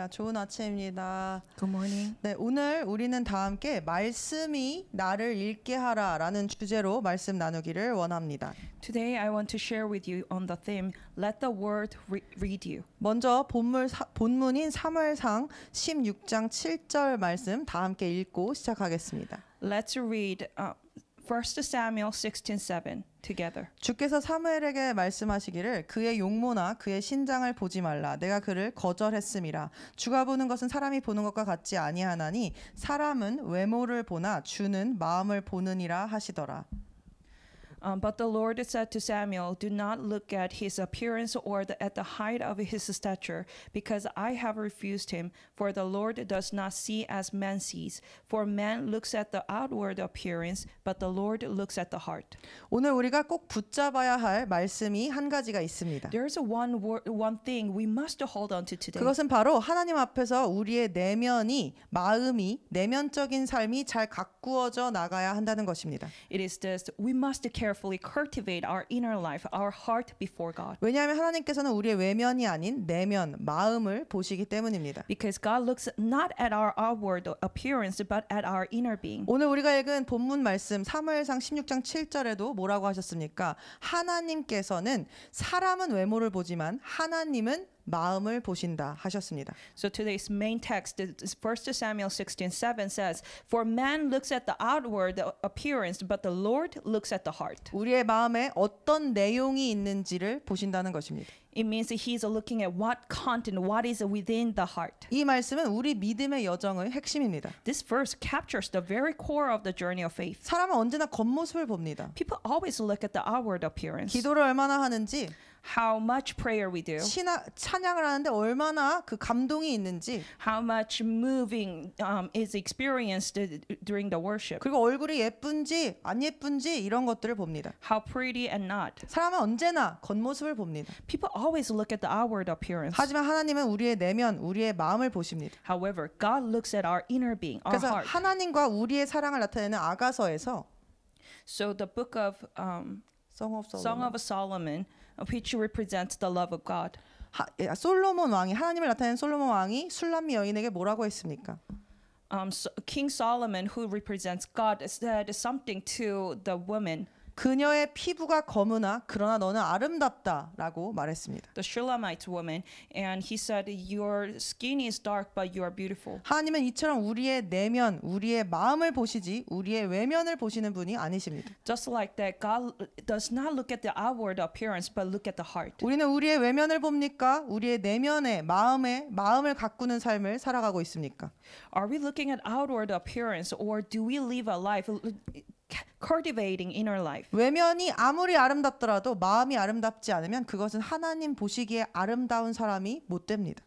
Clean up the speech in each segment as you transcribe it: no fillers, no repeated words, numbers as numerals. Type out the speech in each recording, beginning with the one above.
할렐루야, 좋은 아침입니다. Good morning. 네, 오늘 우리는 다 함께 말씀이 나를 읽게 하라라는 주제로 말씀 나누기를 원합니다. Today I want to share with you on the theme Let the word read you. 먼저 본문인 사무엘상 16장 7절 말씀 다 함께 읽고 시작하겠습니다. Let's read 1 Samuel 16:7 together. 주께서 사무엘에게 말씀하시기를 그의 용모나 그의 신장을 보지 말라. 내가 그를 거절했음이라. 주가 보는 것은 사람이 보는 것과 같지 아니하나니 사람은 외모를 보나 주는 마음을 보느니라 하시더라. But the Lord said to Samuel, Do not look at his appearance or at the height of his stature, because I have refused him. For the Lord does not see as man sees. For man looks at the outward appearance, but the Lord looks at the heart. 오늘 우리가 꼭 붙잡아야 할 말씀이 한 가지가 있습니다. There's one thing we must hold on to today. 그것은 바로 하나님 앞에서 우리의 내면이, 마음이, 내면적인 삶이 잘 가꾸어져 나가야 한다는 것입니다. It is this: we must carefully cultivate our inner life, our heart before God. 왜냐하면 하나님께서는 우리의 외면이 아닌 내면, 마음을 보시기 때문입니다. Because God looks not at our outward appearance, but at our inner being. 오늘 우리가 읽은 본문 말씀 사무엘상 16장 7절에도 뭐라고 하셨습니까? 하나님께서는 사람은 외모를 보지만 하나님은 마음을 보신다 하셨습니다. So today's main text is 1 Samuel 16:7 says, For man looks at the outward appearance, but the Lord looks at the heart. 우리의 마음에 어떤 내용이 있는지를 보신다는 것입니다. It means that He's looking at what content, what is within the heart. 이 말씀은 우리 믿음의 여정의 핵심입니다. This verse captures the very core of the journey of faith. 사람은 언제나 겉모습을 봅니다. People always look at the outward appearance. 기도를 얼마나 하는지, How much prayer we do. 찬양을 하는데 얼마나 그 감동이 있는지, How much moving is experienced during the worship. 그리고 얼굴이 예쁜지 안 예쁜지 이런 것들을 봅니다. How pretty and not. 사람은 언제나 겉모습을 봅니다. People always look at the outward appearance. 하지만 하나님은 우리의 내면, 우리의 마음을 보십니다. However, God looks at our inner being, our 그래서 heart. 하나님과 우리의 사랑을 나타내는 아가서에서 So the book of Song of Solomon, which represents the love of God. 솔로몬 왕이 하나님을 나타내는 솔로몬 왕이 술람미 여인에게 뭐라고 했습니까? King Solomon, who represents God, said something to the woman. 그녀의 피부가 검으나 그러나 너는 아름답다라고 말했습니다. The Shulamite woman, and he said, "Your skin is dark, but you are beautiful." 하나님은 이처럼 우리의 내면, 우리의 마음을 보시지 우리의 외면을 보시는 분이 아니십니다. Just like that, God does not look at the outward appearance, but look at the heart. 우리는 우리의 외면을 봅니까? 우리의 내면의 마음을 가꾸는 삶을 살아가고 있습니까? Are we looking at outward appearance, or do we live a life cultivating inner life? 외면이 아무리 아름답더라도 마음이 아름답지 않으면 그것은 하나님 보시기에 아름다운 사람이 못 됩니다.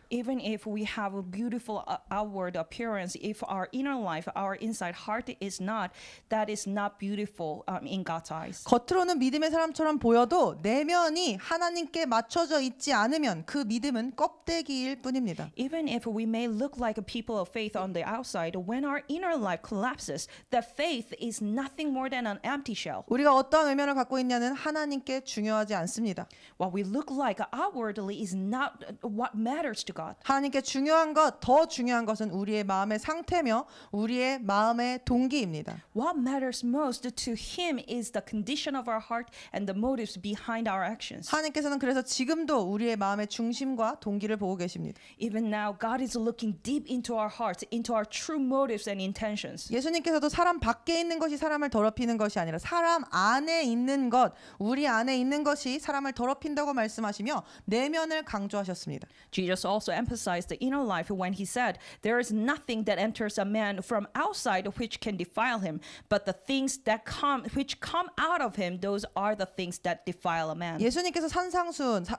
Even if we have a beautiful outward appearance, if our inner life, our inside heart is not, that is not beautiful in God's eyes. 겉으로는 믿음의 사람처럼 보여도 내면이 하나님께 맞춰져 있지 않으면 그 믿음은 껍데기일 뿐입니다. Even if we may look like a people of faith on the outside, when our inner life collapses, the faith is nothing more than an empty shell. 우리가 어떠한 외면을 갖고 있냐는 하나님께 중요하지 않습니다. What we look like outwardly is not what matters to God. 하나님께 더 중요한 것은 우리의 마음의 상태며 우리의 마음의 동기입니다. What matters most to Him is the condition of our heart and the motives behind our actions. 하나님께서는 그래서 지금도 우리의 마음의 중심과 동기를 보고 계십니다. Even now, God is looking deep into our hearts, into our true motives and intentions. 예수님께서도 사람 밖에 있는 것이 사람을 더럽히는 것이 아니라 사람 안에 있는 것, 우리 안에 있는 것이 사람을 더럽힌다고 말씀하시며 내면을 강조하셨습니다. Jesus also emphasized the inner life when he said, "There is nothing that enters a man from outside which can defile him, but the things which come out of him, those are the things that defile a man." 예수님께서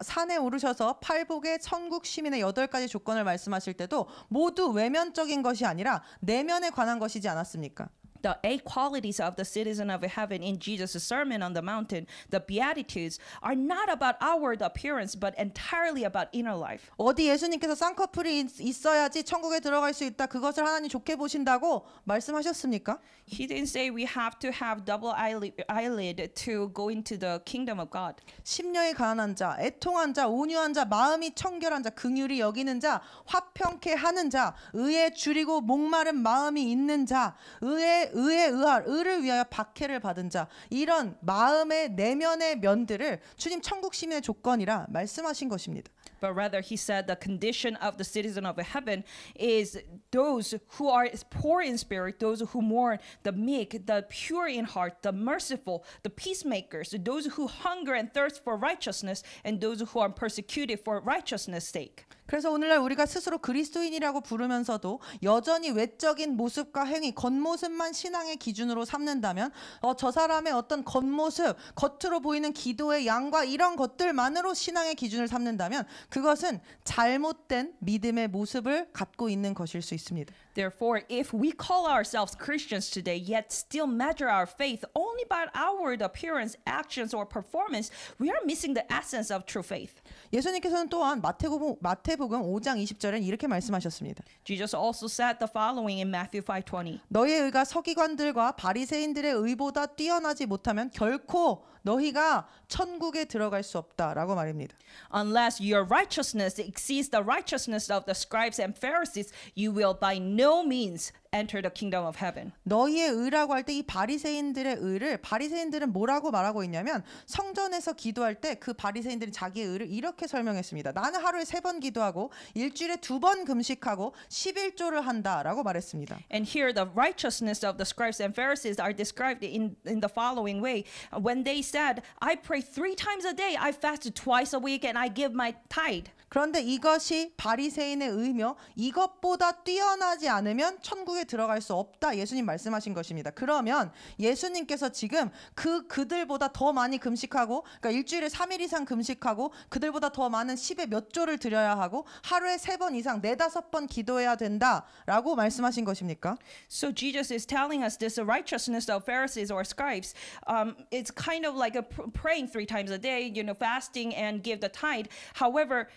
산에 오르셔서 팔복의 천국 시민의 8가지 조건을 말씀하실 때도 모두 외면적인 것이 아니라 내면에 관한 것이지 않았습니까? The 8 qualities of the citizen of heaven in Jesus' Sermon on the Mountain, the Beatitudes, are not about outward appearance, but entirely about inner life. 어디 예수님께서 쌍꺼풀이 있어야지 천국에 들어갈 수 있다. 그것을 하나님 좋게 보신다고 말씀하셨습니까? He didn't say we have to have double eyelid to go into the kingdom of God. 심령이 가난한 자, 애통한 자, 온유한 자, 마음이 청결한 자, 긍휼히 여기는 자, 화평케 하는 자, 의에 줄이고 목마른 마음이 있는 자, 의에 의할, 의를 위하여 박해를 받은 자, 이런 마음의 내면의 면들을 주님 천국 시민의 조건이라 말씀하신 것입니다. But rather, he said the condition of the citizen of heaven is those who are poor in spirit, those who mourn, the meek, the pure in heart, the merciful, the peacemakers, those who hunger and thirst for righteousness, and those who are persecuted for righteousness' sake. 그래서 오늘날 우리가 스스로 그리스도인이라고 부르면서도 여전히 외적인 모습과 행위, 겉모습만 신앙의 기준으로 삼는다면 저 사람의 어떤 겉모습, 겉으로 보이는 기도의 양과 이런 것들만으로 신앙의 기준을 삼는다면 그것은 잘못된 믿음의 모습을 갖고 있는 것일 수 있습니다. Therefore, if we call ourselves Christians today, yet still measure our faith only by outward appearance, actions, or performance, we are missing the essence of true faith. 예수님께서는 또한 마태복음 5장 20절엔 이렇게 말씀하셨습니다. Jesus also said the following in Matthew 5:20. 너희의 의가 서기관들과 바리새인들의 의보다 뛰어나지 못하면 결코 너희가 천국에 들어갈 수 없다라고 말입니다. Unless your righteousness exceeds the righteousness of the scribes and Pharisees, you will by no means enter the kingdom of heaven. 너희의 의라고 할 때 이 바리새인들의 의를 바리새인들은 뭐라고 말하고 있냐면 성전에서 기도할 때 그 바리새인들이 자기의 의를 이렇게 설명했습니다. 나는 하루에 3번 기도하고 일주일에 2번 금식하고 11조를 한다라고 말했습니다. And here the righteousness of the scribes and Pharisees are described in the following way. When they said, I pray 3 times a day, I fast twice a week, and I give my tithe. 그런데 이것이 바리새인의 의며 이것보다 뛰어나지 않으면 천국에 들어갈 수 없다. 예수님 말씀하신 것입니다. 그러면 예수님께서 지금 그들보다 더 많이 금식하고 그러니까 일주일에 3일 이상 금식하고 그들보다 더 많은 10의 몇 조를 드려야 하고 하루에 3번 이상 4-5번 기도해야 된다라고 말씀하신 것입니까? So Jesus is telling us this righteousness of Pharisees or scribes. It's kind of like praying 3 times a day, fasting and give the tithe. However,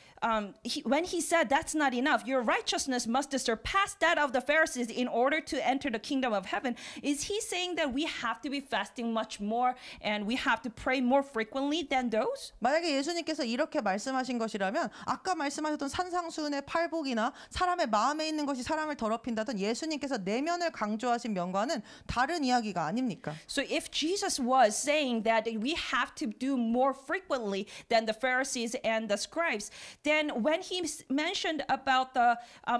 when he said that's not enough, your righteousness must surpass that of the Pharisees in order to enter the kingdom of heaven, is he saying that we have to be fasting much more and we have to pray more frequently than those? 만약에 예수님께서 이렇게 말씀하신 것이라면 아까 말씀하셨던 산상수훈의 팔복이나 사람의 마음에 있는 것이 사람을 더럽힌다던 예수님께서 내면을 강조하신 면과는 다른 이야기가 아닙니까? So if Jesus was saying that we have to do more frequently than the Pharisees and the scribes, then when he mentioned about the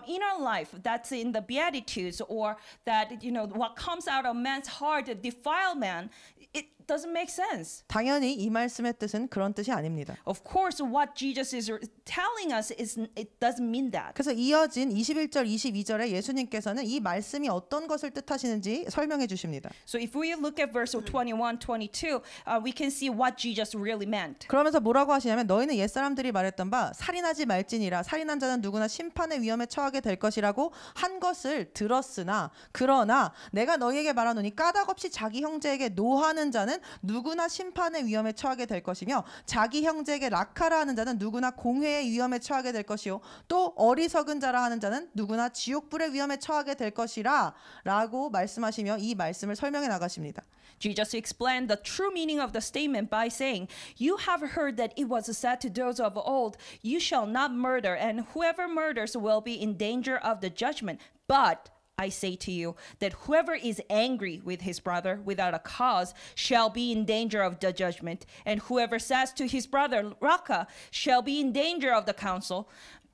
inner life that's in the Beatitudes, or that what comes out of man's heart defile man, it doesn't make sense. 당연히 이 말씀의 뜻은 그런 뜻이 아닙니다. Of course, what Jesus is telling us is it doesn't mean that. 그래서 이어진 21절, 22절에 예수님께서는 이 말씀이 어떤 것을 뜻하시는지 설명해 주십니다. So if we look at verse 21, 22, we can see what Jesus really meant. 그러면서 뭐라고 하시냐면 너희는 옛사람들이 말했던 바 살인하지 말지니라 살인한 자는 누구나 심판의 위험에 처하게 될 것이라고 한 것을 들었으나 그러나 내가 너희에게 말하노니 까닭없이 자기 형제에게 노하는 자는 누구나 심판의 위험에 처하게 될 것이며 자기 형제에게 락하라 하는 자는 누구나 공회의 위험에 처하게 될 것이요 또 어리석은 자라 하는 자는 누구나 지옥불의 위험에 처하게 될 것이라 라고 말씀하시며 이 말씀을 설명해 나가십니다. Jesus explained the true meaning of the statement by saying, You have heard that it was said to those of old, You shall not murder, and whoever murders will be in danger of the judgment. But I say to you that whoever is angry with his brother without a cause shall be in danger of the judgment, and whoever says to his brother, Raka, shall be in danger of the council.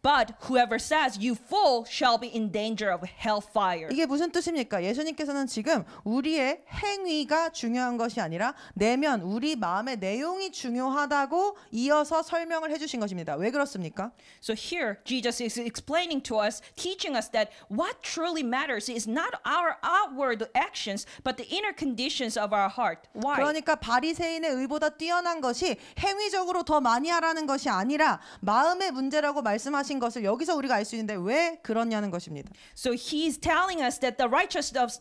But whoever says you fool shall be in danger of hellfire. 이게 무슨 뜻입니까? 예수님께서는 지금 우리의 행위가 중요한 것이 아니라 내면, 우리 마음의 내용이 중요하다고 이어서 설명을 해주신 것입니다. 왜 그렇습니까? So here Jesus is explaining to us, teaching us that what truly matters is not our outward actions, but the inner conditions of our heart. Why? 그러니까 바리새인의 의보다 뛰어난 것이 행위적으로 더 많이 하라는 것이 아니라 마음의 문제라고 말씀하시는 말씀하신 것을 여기서 우리가 알 수 있는데 왜 그렇냐는 것입니다. So he's telling us that the righteousness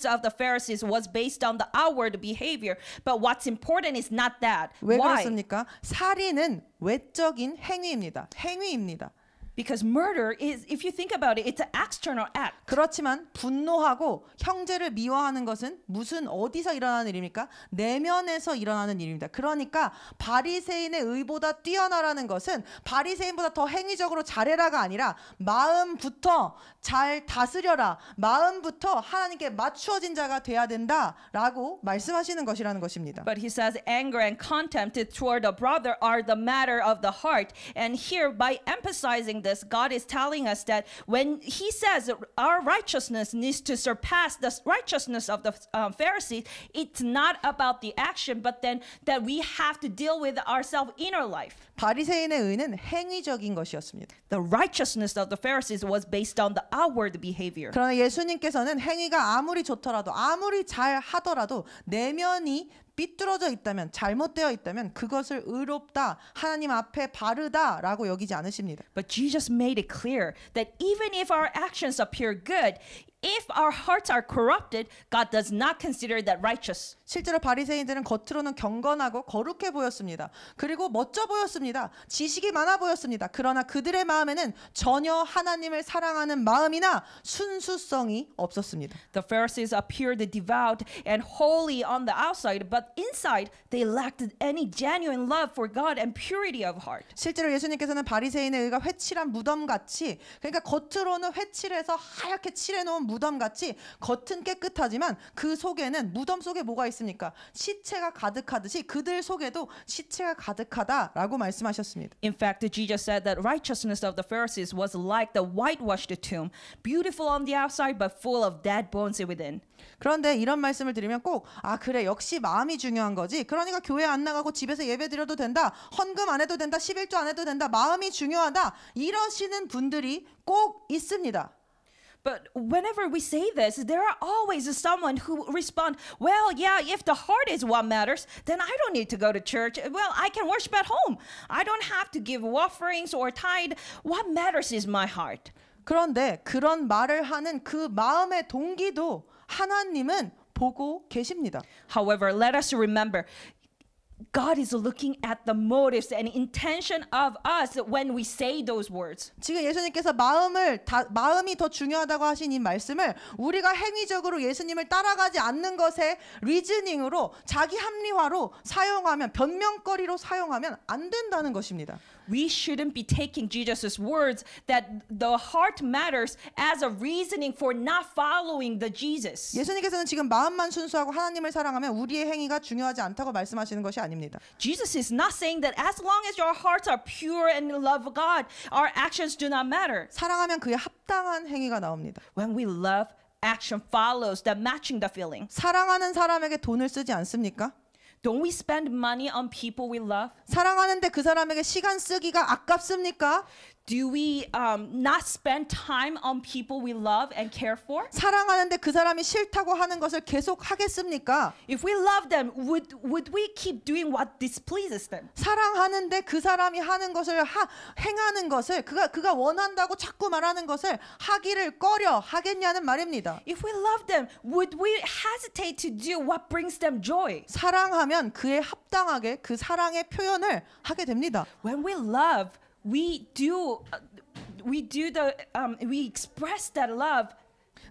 of the Pharisees was based on the outward behavior, but what's important is not that. 왜 Why? 그렇습니까? 살인은 외적인 행위입니다. 행위입니다. Because murder is, if you think about it, it's an external act. 그렇지만 분노하고 형제를 미워하는 것은 무슨 어디서 일어나는 일입니까? 내면에서 일어나는 일입니다. 그러니까 바리새인의 의보다 뛰어나라는 것은 바리새인보다 더 행위적으로 잘해라가 아니라 마음부터 잘 다스려라. 마음부터 하나님께 맞추어진 자가 돼야 된다라고 말씀하시는 것이라는 것입니다. But he says anger and contempt toward a brother are the matter of the heart. And here, by emphasizing this, God is telling us that when he says our righteousness needs to surpass the righteousness of the Pharisees, it's not about the action, but then that we have to deal with ourselves inner life. 바리새인의 의는 행위적인 것이었습니다. The righteousness of the Pharisees was based on the outward behavior. 그러나 예수님께서는 행위가 아무리 좋더라도 아무리 잘 하더라도 내면이 삐뚤어져 있다면 잘못되어 있다면 그것을 의롭다 하나님 앞에 바르다라고 여기지 않으십니다. But Jesus made it clear that even if our actions appear good, if our hearts are corrupted, God does not consider that righteous. 실제로 바리새인들은 겉으로는 경건하고 거룩해 보였습니다. 그리고 멋져 보였습니다. 지식이 많아 보였습니다. 그러나 그들의 마음에는 전혀 하나님을 사랑하는 마음이나 순수성이 없었습니다. The Pharisees appeared devout and holy on the outside, but inside they lacked any genuine love for God and purity of heart. 실제로 예수님께서는 바리새인의 의가 회칠한 무덤같이 그러니까 겉으로는 회칠해서 하얗게 칠해놓은 무덤같이 겉은 깨끗하지만 그 속에는 무덤 속에 뭐가 있습니까? 시체가 가득하듯이 그들 속에도 시체가 가득하다라고 말씀하셨습니다. In fact, Jesus said that righteousness of the Pharisees was like the whitewashed tomb, beautiful on the outside but full of dead bones within. 그런데 이런 말씀을 드리면 꼭 그래 역시 마음이 중요한 거지. 그러니까 교회 안 나가고 집에서 예배 드려도 된다. 헌금 안 해도 된다. 11조 안 해도 된다. 마음이 중요하다. 이러시는 분들이 꼭 있습니다. But whenever we say this, there are always someone who respond, well, yeah, if the heart is what matters, then I don't need to go to church. Well, I can worship at home. I don't have to give offerings or tithe. What matters is my heart. 그런데 그런 말을 하는 그 마음의 동기도 하나님은 보고 계십니다. However, let us remember, God is looking at the motives and intention of us when we say those words. 지금 예수님께서 마음이 더 중요하다고 하신 이 말씀을 우리가 행위적으로 예수님을 따라가지 않는 것의 리즈닝으로 자기 합리화로 사용하면 변명거리로 사용하면 안 된다는 것입니다. We shouldn't be taking Jesus' words that the heart matters as a reasoning for not following the Jesus. 예수님께서는 지금 마음만 순수하고 하나님을 사랑하면 우리의 행위가 중요하지 않다고 말씀하시는 것이 아닙니다. Jesus is not saying that as long as your hearts are pure and love God, our actions do not matter. 사랑하면 그에 합당한 행위가 나옵니다. When we love, action follows that matching the feeling. 사랑하는 사람에게 돈을 쓰지 않습니까? Don't we spend money on people we love? 사랑하는데 그 사람에게 시간 쓰기가 아깝습니까? Do we not spend time on people we love and care for? 사랑하는데 그 사람이 싫다고 하는 것을 계속 하겠습니까? If we love them, would we keep doing what displeases them? 사랑하는데 그 사람이 하는 것을 행하는 것을 그가 원한다고 자꾸 말하는 것을 하기를 꺼려 하겠냐는 말입니다. If we love them, would we hesitate to do what brings them joy? 사랑하면 그에 합당하게 그 사랑의 표현을 하게 됩니다. When we love, we express that love.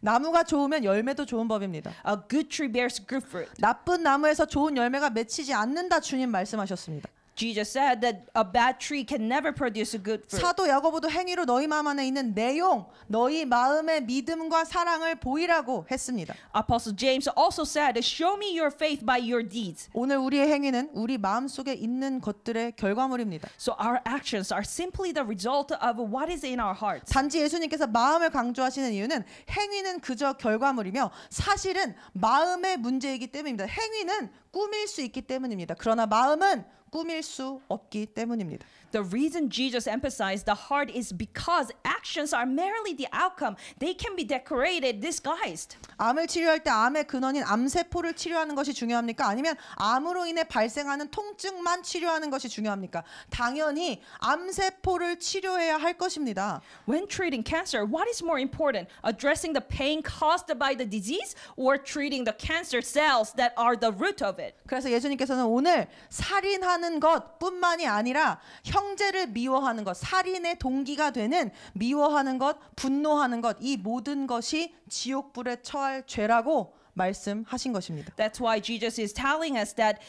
나무가 좋으면 열매도 좋은 법입니다. A good tree bears good fruit. 나쁜 나무에서 좋은 열매가 맺히지 않는다 주님 말씀하셨습니다. Jesus said that a bad tree can never produce a good fruit. 사도 야고보도 행위로 너희 마음 안에 있는 내용, 너희 마음의 믿음과 사랑을 보이라고 했습니다. Apostle James also said, "Show me your faith by your deeds." 오늘 우리의 행위는 우리 마음 속에 있는 것들의 결과물입니다. So our actions are simply the result of what is in our hearts. 단지 예수님께서 마음을 강조하시는 이유는 행위는 그저 결과물이며 사실은 마음의 문제이기 때문입니다. 행위는 꾸밀 수 있기 때문입니다. 그러나 마음은 꾸밀 수 없기 때문입니다. The reason Jesus emphasized the heart is because actions are merely the outcome. They can be decorated, disguised. 암을 치료할 때 암의 근원인 암세포를 치료하는 것이 중요합니까? 아니면 암으로 인해 발생하는 통증만 치료하는 것이 중요합니까? 당연히 암세포를 치료해야 할 것입니다. When treating cancer, what is more important? Addressing the pain caused by the disease or treating the cancer cells that are the root of it? 그래서 예수님께서는 오늘 살인하는 것뿐만이 아니라 형제를 미워하는 것, 살인의 동기가 되는 미워하는 것, 분노하는 것, 이 모든 것이 지옥불에 처할 죄라고 말씀하신 것입니다. That's why Jesus is telling us that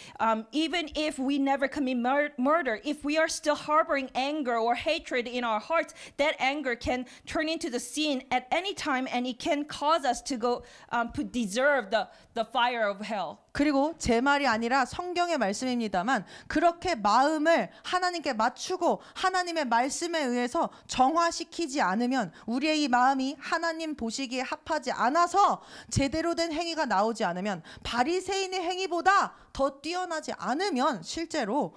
even if we never commit murder, if we are still harboring anger or hatred in our hearts, that anger can turn into the sin at any time, and it can cause us to go to deserve the fire of hell. 그리고 제 말이 아니라 성경의 말씀입니다만 그렇게 마음을 하나님께 맞추고 하나님의 말씀에 의해서 정화시키지 않으면 우리의 이 마음이 하나님 보시기에 합하지 않아서 제대로 된 행위가 나오지 않으면 바리새인의 행위보다 더 뛰어나지 않으면 실제로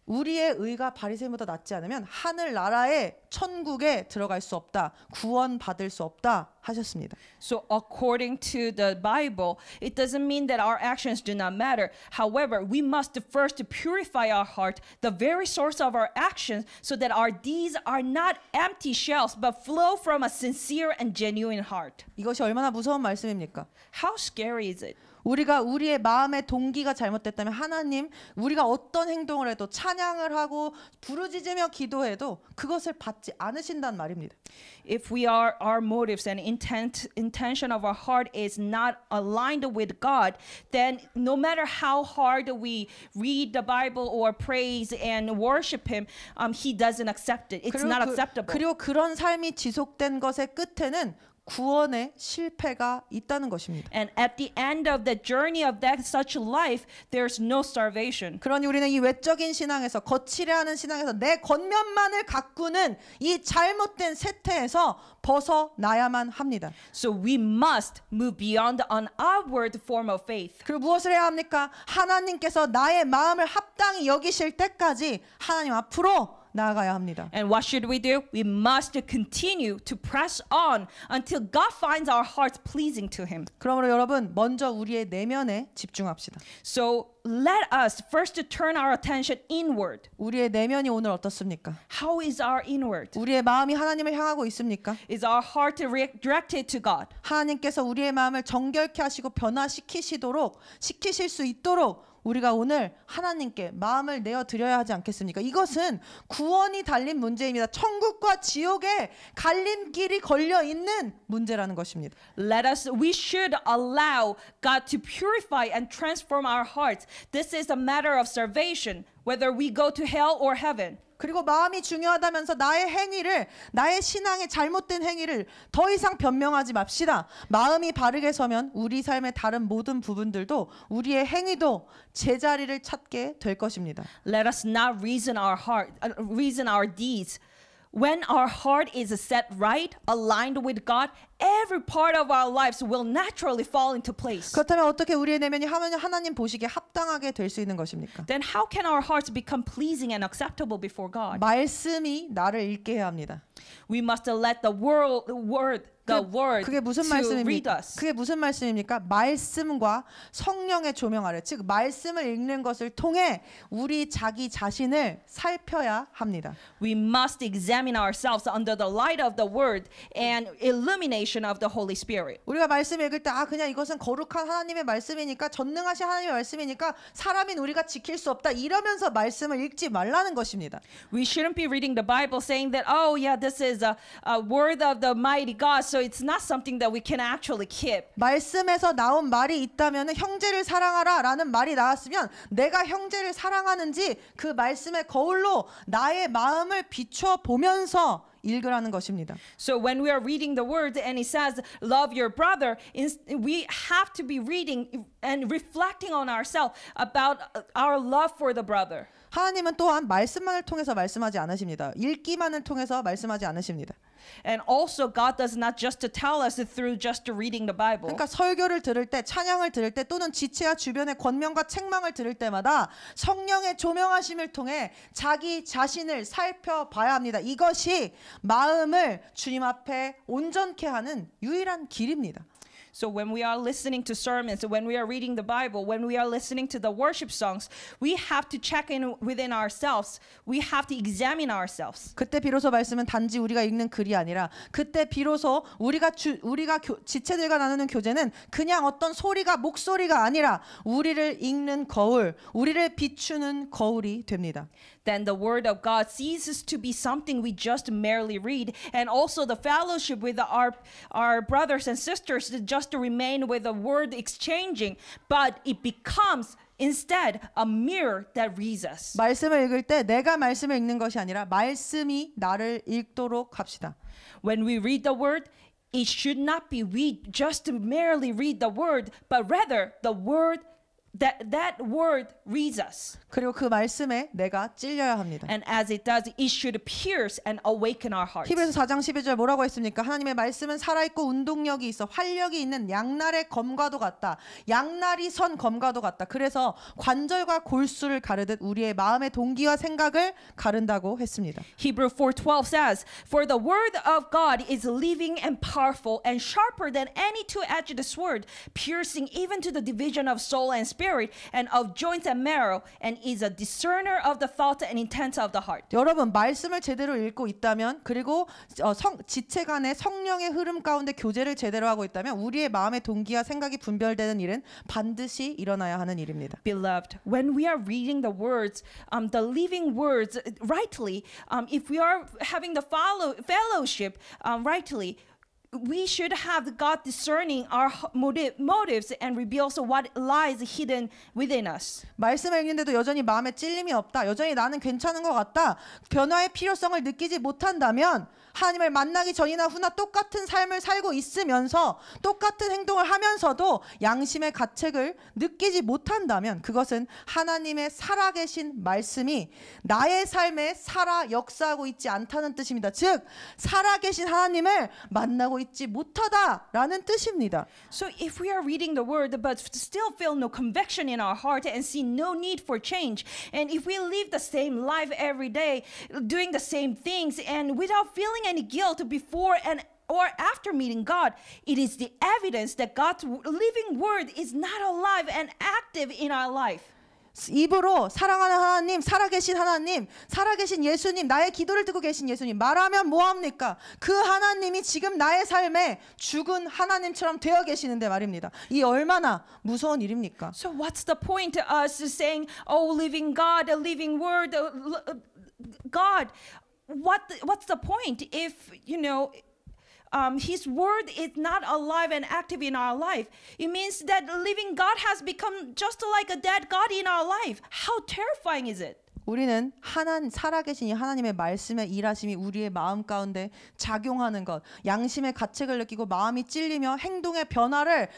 우리의 의가 바리새인보다 낫지 않으면 하늘나라의 천국에 들어갈 수 없다. 구원받을 수 없다 하셨습니다. So according to the Bible, it doesn't mean that our actions do not matter. However, we must first purify our heart, the very source of our actions, so that our deeds are not empty shells, but flow from a sincere and genuine heart. 이것이 얼마나 무서운 말씀입니까? How scary is it? 우리가 우리의 마음의 동기가 잘못됐다면 하나님 우리가 어떤 행동을 해도 찬양을 하고 부르짖으며 기도해도 그것을 받지 않으신단 말입니다. If our motives and intention of our heart is not aligned with God, then no matter how hard we read the Bible or praise and worship Him, He doesn't accept it. It's not acceptable. 그리고 그런 삶이 지속된 것의 끝에는 구원의 실패가 있다는 것입니다. And at the end of the journey of that such life, there's no salvation. 그러니 우리는 이 외적인 신앙에서 거칠어하는 신앙에서 내 겉면만을 가꾸는 이 잘못된 세태에서 벗어나야만 합니다. So we must move beyond an outward form of faith. 그리고 무엇을 해야 합니까? 하나님께서 나의 마음을 합당히 여기실 때까지 하나님 앞으로 나아가야 합니다. And what should we do? We must continue to press on until God finds our hearts pleasing to Him. 그러므로 여러분 먼저 우리의 내면에 집중합시다. So let us first turn our attention inward. 우리의 내면이 오늘 어떻습니까? How is our inward? 우리의 마음이 하나님을 향하고 있습니까? Is our heart directed to God? 하나님께서 우리의 마음을 정결케 하시고 시키실 수 있도록 우리가 오늘 하나님께 마음을 내어 드려야 하지 않겠습니까? 이것은 구원이 달린 문제입니다. 천국과 지옥의 갈림길이 걸려 있는 문제라는 것입니다. We should allow God to purify and transform our hearts. This is a matter of salvation, whether we go to hell or heaven. 그리고 마음이 중요하다면서 나의 신앙의 잘못된 행위를 더 이상 변명하지 맙시다. 마음이 바르게 서면 우리 삶의 다른 모든 부분들도 우리의 행위도 제자리를 찾게 될 것입니다. Let us not reason our deeds. When our heart is set right, aligned with God, every part of our lives will naturally fall into place. 그렇다면 어떻게 우리의 내면이 하나님 보시기에 합당하게 될 수 있는 것입니까? Then how can our hearts become pleasing and acceptable before God? 말씀이 나를 읽게 해야 합니다. We must let the word 그게 무슨 to read 말씀입니까? us. 그게 무슨 말씀입니까? 말씀과 성령의 조명 아래, 즉 말씀을 읽는 것을 통해 우리 자기 자신을 살펴야 합니다. We must examine ourselves under the light of the word and illumination of the Holy Spirit. 우리가 말씀 읽을 때 그냥 이것은 거룩한 하나님의 말씀이니까 전능하신 하나님의 말씀이니까 사람인 우리가 지킬 수 없다 이러면서 말씀을 읽지 말라는 것입니다. We shouldn't be reading the Bible saying that, oh yeah, this is a word of the mighty God, so it's not something that we can actually keep. 말씀에서 나온 말이 있다면 형제를 사랑하라라는 말이 나왔으면 내가 형제를 사랑하는지 그 말씀의 거울로 나의 마음을 비춰 보면서 읽으라는 것입니다. So when we are reading the word and it says love your brother, we have to be reading and reflecting on ourselves about our love for the brother. 하나님은 또한 말씀만을 통해서 말씀하지 않으십니다. 읽기만을 통해서 말씀하지 않으십니다. And also God does not just to tell us through just reading the Bible. 그러니까 설교를 들을 때, 찬양을 들을 때, 또는 지체와 주변의 권면과 책망을 들을 때마다 성령의 조명하심을 통해 자기 자신을 살펴봐야 합니다. 이것이 마음을 주님 앞에 온전케 하는 유일한 길입니다. So when we are listening to sermons, when we are reading the Bible, when we are listening to the worship songs, we have to check in within ourselves. We have to examine ourselves. 그때 비로소 말씀은 단지 우리가 읽는 글이 아니라 그때 비로소 우리가 지체들과 나누는 교제는 그냥 어떤 소리가 목소리가 아니라 우리를 읽는 거울, 우리를 비추는 거울이 됩니다. Then the word of God ceases to be something we just merely read, and also the fellowship with our brothers and sisters just to remain with the word exchanging, but it becomes instead a mirror that reads us. 말씀을 읽을 때 내가 말씀을 읽는 것이 아니라 말씀이 나를 읽도록 합시다. When we read the word, it should not be we just to merely read the word, but rather the word that word reads us. 그리고 그 말씀에 내가 찔려야 합니다. And as it does, it should pierce and awaken our hearts. 히브리서 4장 12절 뭐라고 했습니까? 하나님의 말씀은 살아있고 운동력이 있어 활력이 있는 양날의 검과도 같다. 양날이 선 검과도 같다. 그래서 관절과 골수를 가르듯 우리의 마음의 동기와 생각을 가른다고 했습니다. Hebrew 4:12 says, "For the word of God is living and powerful and sharper than any two-edged sword, piercing even to the division of soul and spirit and of joints and marrow, and is a discerner of the thoughts and intents of the heart." 여러분 말씀을 제대로 읽고 있다면 그리고 지체 간의 성령의 흐름 가운데 교제를 제대로 하고 있다면 우리의 마음의 동기와 생각이 분별되는 일은 반드시 일어나야 하는 일입니다. Beloved, when we are reading the words, the living words rightly, if we are having the fellowship rightly, we should have God discerning our motives and reveals what lies hidden within us. 말씀을 읽는데도 여전히 마음에 찔림이 없다. 여전히 나는 괜찮은 것 같다. 변화의 필요성을 느끼지 못한다면 하나님을 만나기 전이나 후나 똑같은 삶을 살고 있으면서 똑같은 행동을 하면서도 양심의 가책을 느끼지 못한다면 그것은 하나님의 살아계신 말씀이 나의 삶에 살아 역사하고 있지 않다는 뜻입니다. 즉 살아계신 하나님을 만나고 있지 못하다라는 뜻입니다. So if we are reading the word but still feel no conviction in our heart and see no need for change, and if we live the same life every day doing the same things and without feeling any guilt before and or after meeting God, it is the evidence that God's living word is not alive and active in our life. 입으로 사랑하는 하나님, 살아계신 하나님, 살아계신 예수님, 나의 기도를 듣고 계신 예수님 말하면 뭐합니까? 그 하나님이 지금 나의 삶에 죽은 하나님처럼 되어 계시는데 말입니다. 이 얼마나 무서운 일입니까? So what's the point of us saying, "Oh, living God, a living word, God"? What's the point if His word is not alive and active in our life? It means that living God has become just like a dead God in our life. How terrifying is it? 우리는 살아계신 이 하나님의 말씀의 일하심이 우리의 마음 가운데 작용하는 것, 양심의 가책을 느끼고 마음이 찔리며 행동의 변화를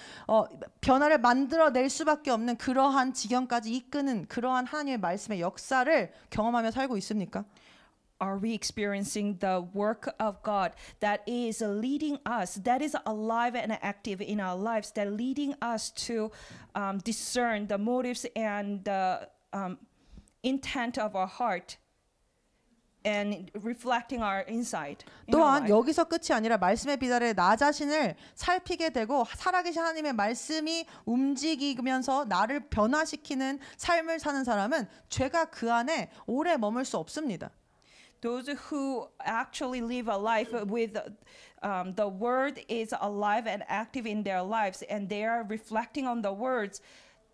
만들어낼 수밖에 없는 그러한 지경까지 이끄는 그러한 하나님의 말씀의 역사를 경험하며 살고 있습니까? Are we experiencing the work of God that is leading us, that is alive and active in our lives, that leading us to discern the motives and the intent of our heart and reflecting our inside? 또한 여기서 끝이 아니라 말씀의 비달에 나 자신을 살피게 되고 살아계신 하나님의 말씀이 움직이면서 나를 변화시키는 삶을 사는 사람은 죄가 그 안에 오래 머물 수 없습니다. Those who actually live a life with the word is alive and active in their lives, and they are reflecting on the words,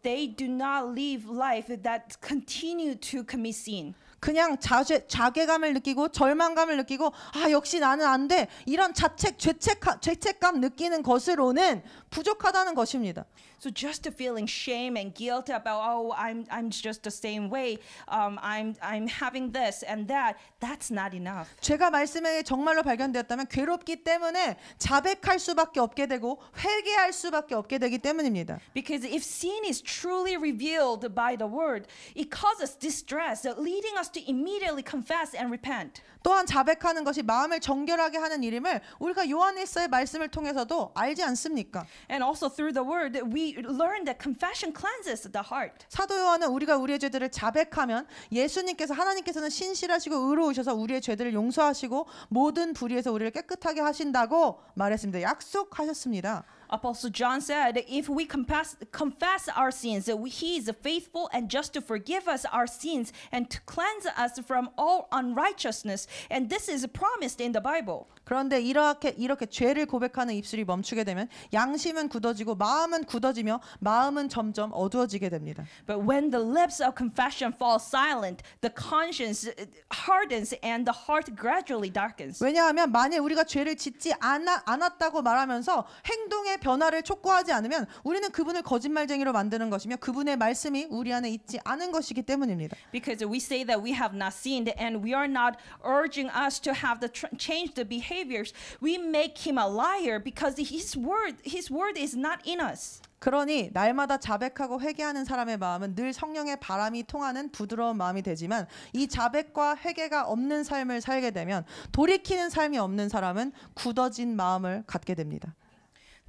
they do not live life that continue to commit sin. 그냥 자괴감을 느끼고 절망감을 느끼고 역시 나는 안 돼. 이런 죄책감 느끼는 것으로는 부족하다는 것입니다. So just feeling shame and guilt about I'm just the same way. I'm having this and that. That's not enough. 죄가 말씀에 정말로 발견되었다면 괴롭기 때문에 자백할 수밖에 없게 되고 회개할 수밖에 없게 되기 때문입니다. Because if sin is truly revealed by the word, it causes distress, leading us to immediately confess and repent. 또한 자백하는 것이 마음을 정결하게 하는 일임을 우리가 요한일서의 말씀을 통해서도 알지 않습니까? And also through the word, we learn that confession cleanses the heart. 사도 요한은 우리가 우리의 죄들을 자백하면 예수님께서 하나님께서는 신실하시고 의로우셔서 우리의 죄들을 용서하시고 모든 불의에서 우리를 깨끗하게 하신다고 말했습니다. 약속하셨습니다. Apostle John said, if we confess our sins, he is faithful and just to forgive us our sins and to cleanse us from all unrighteousness. And this is promised in the Bible. 그런데 이렇게 죄를 고백하는 입술이 멈추게 되면 양심은 굳어지고 마음은 굳어지며 마음은 점점 어두워지게 됩니다. But when the lips of confession fall silent, the conscience hardens and the heart gradually darkens. 왜냐하면 만일 우리가 죄를 짓지 않았다고 말하면서 행동의 변화를 촉구하지 않으면 우리는 그분을 거짓말쟁이로 만드는 것이며 그분의 말씀이 우리 안에 있지 않은 것이기 때문입니다. Because we say that we have not sinned and we are not urging us to have change the behaviors, we make him a liar because his word is not in us. 그러니 날마다 자백하고 회개하는 사람의 마음은 늘 성령의 바람이 통하는 부드러운 마음이 되지만 이 자백과 회개가 없는 삶을 살게 되면 돌이키는 삶이 없는 사람은 굳어진 마음을 갖게 됩니다.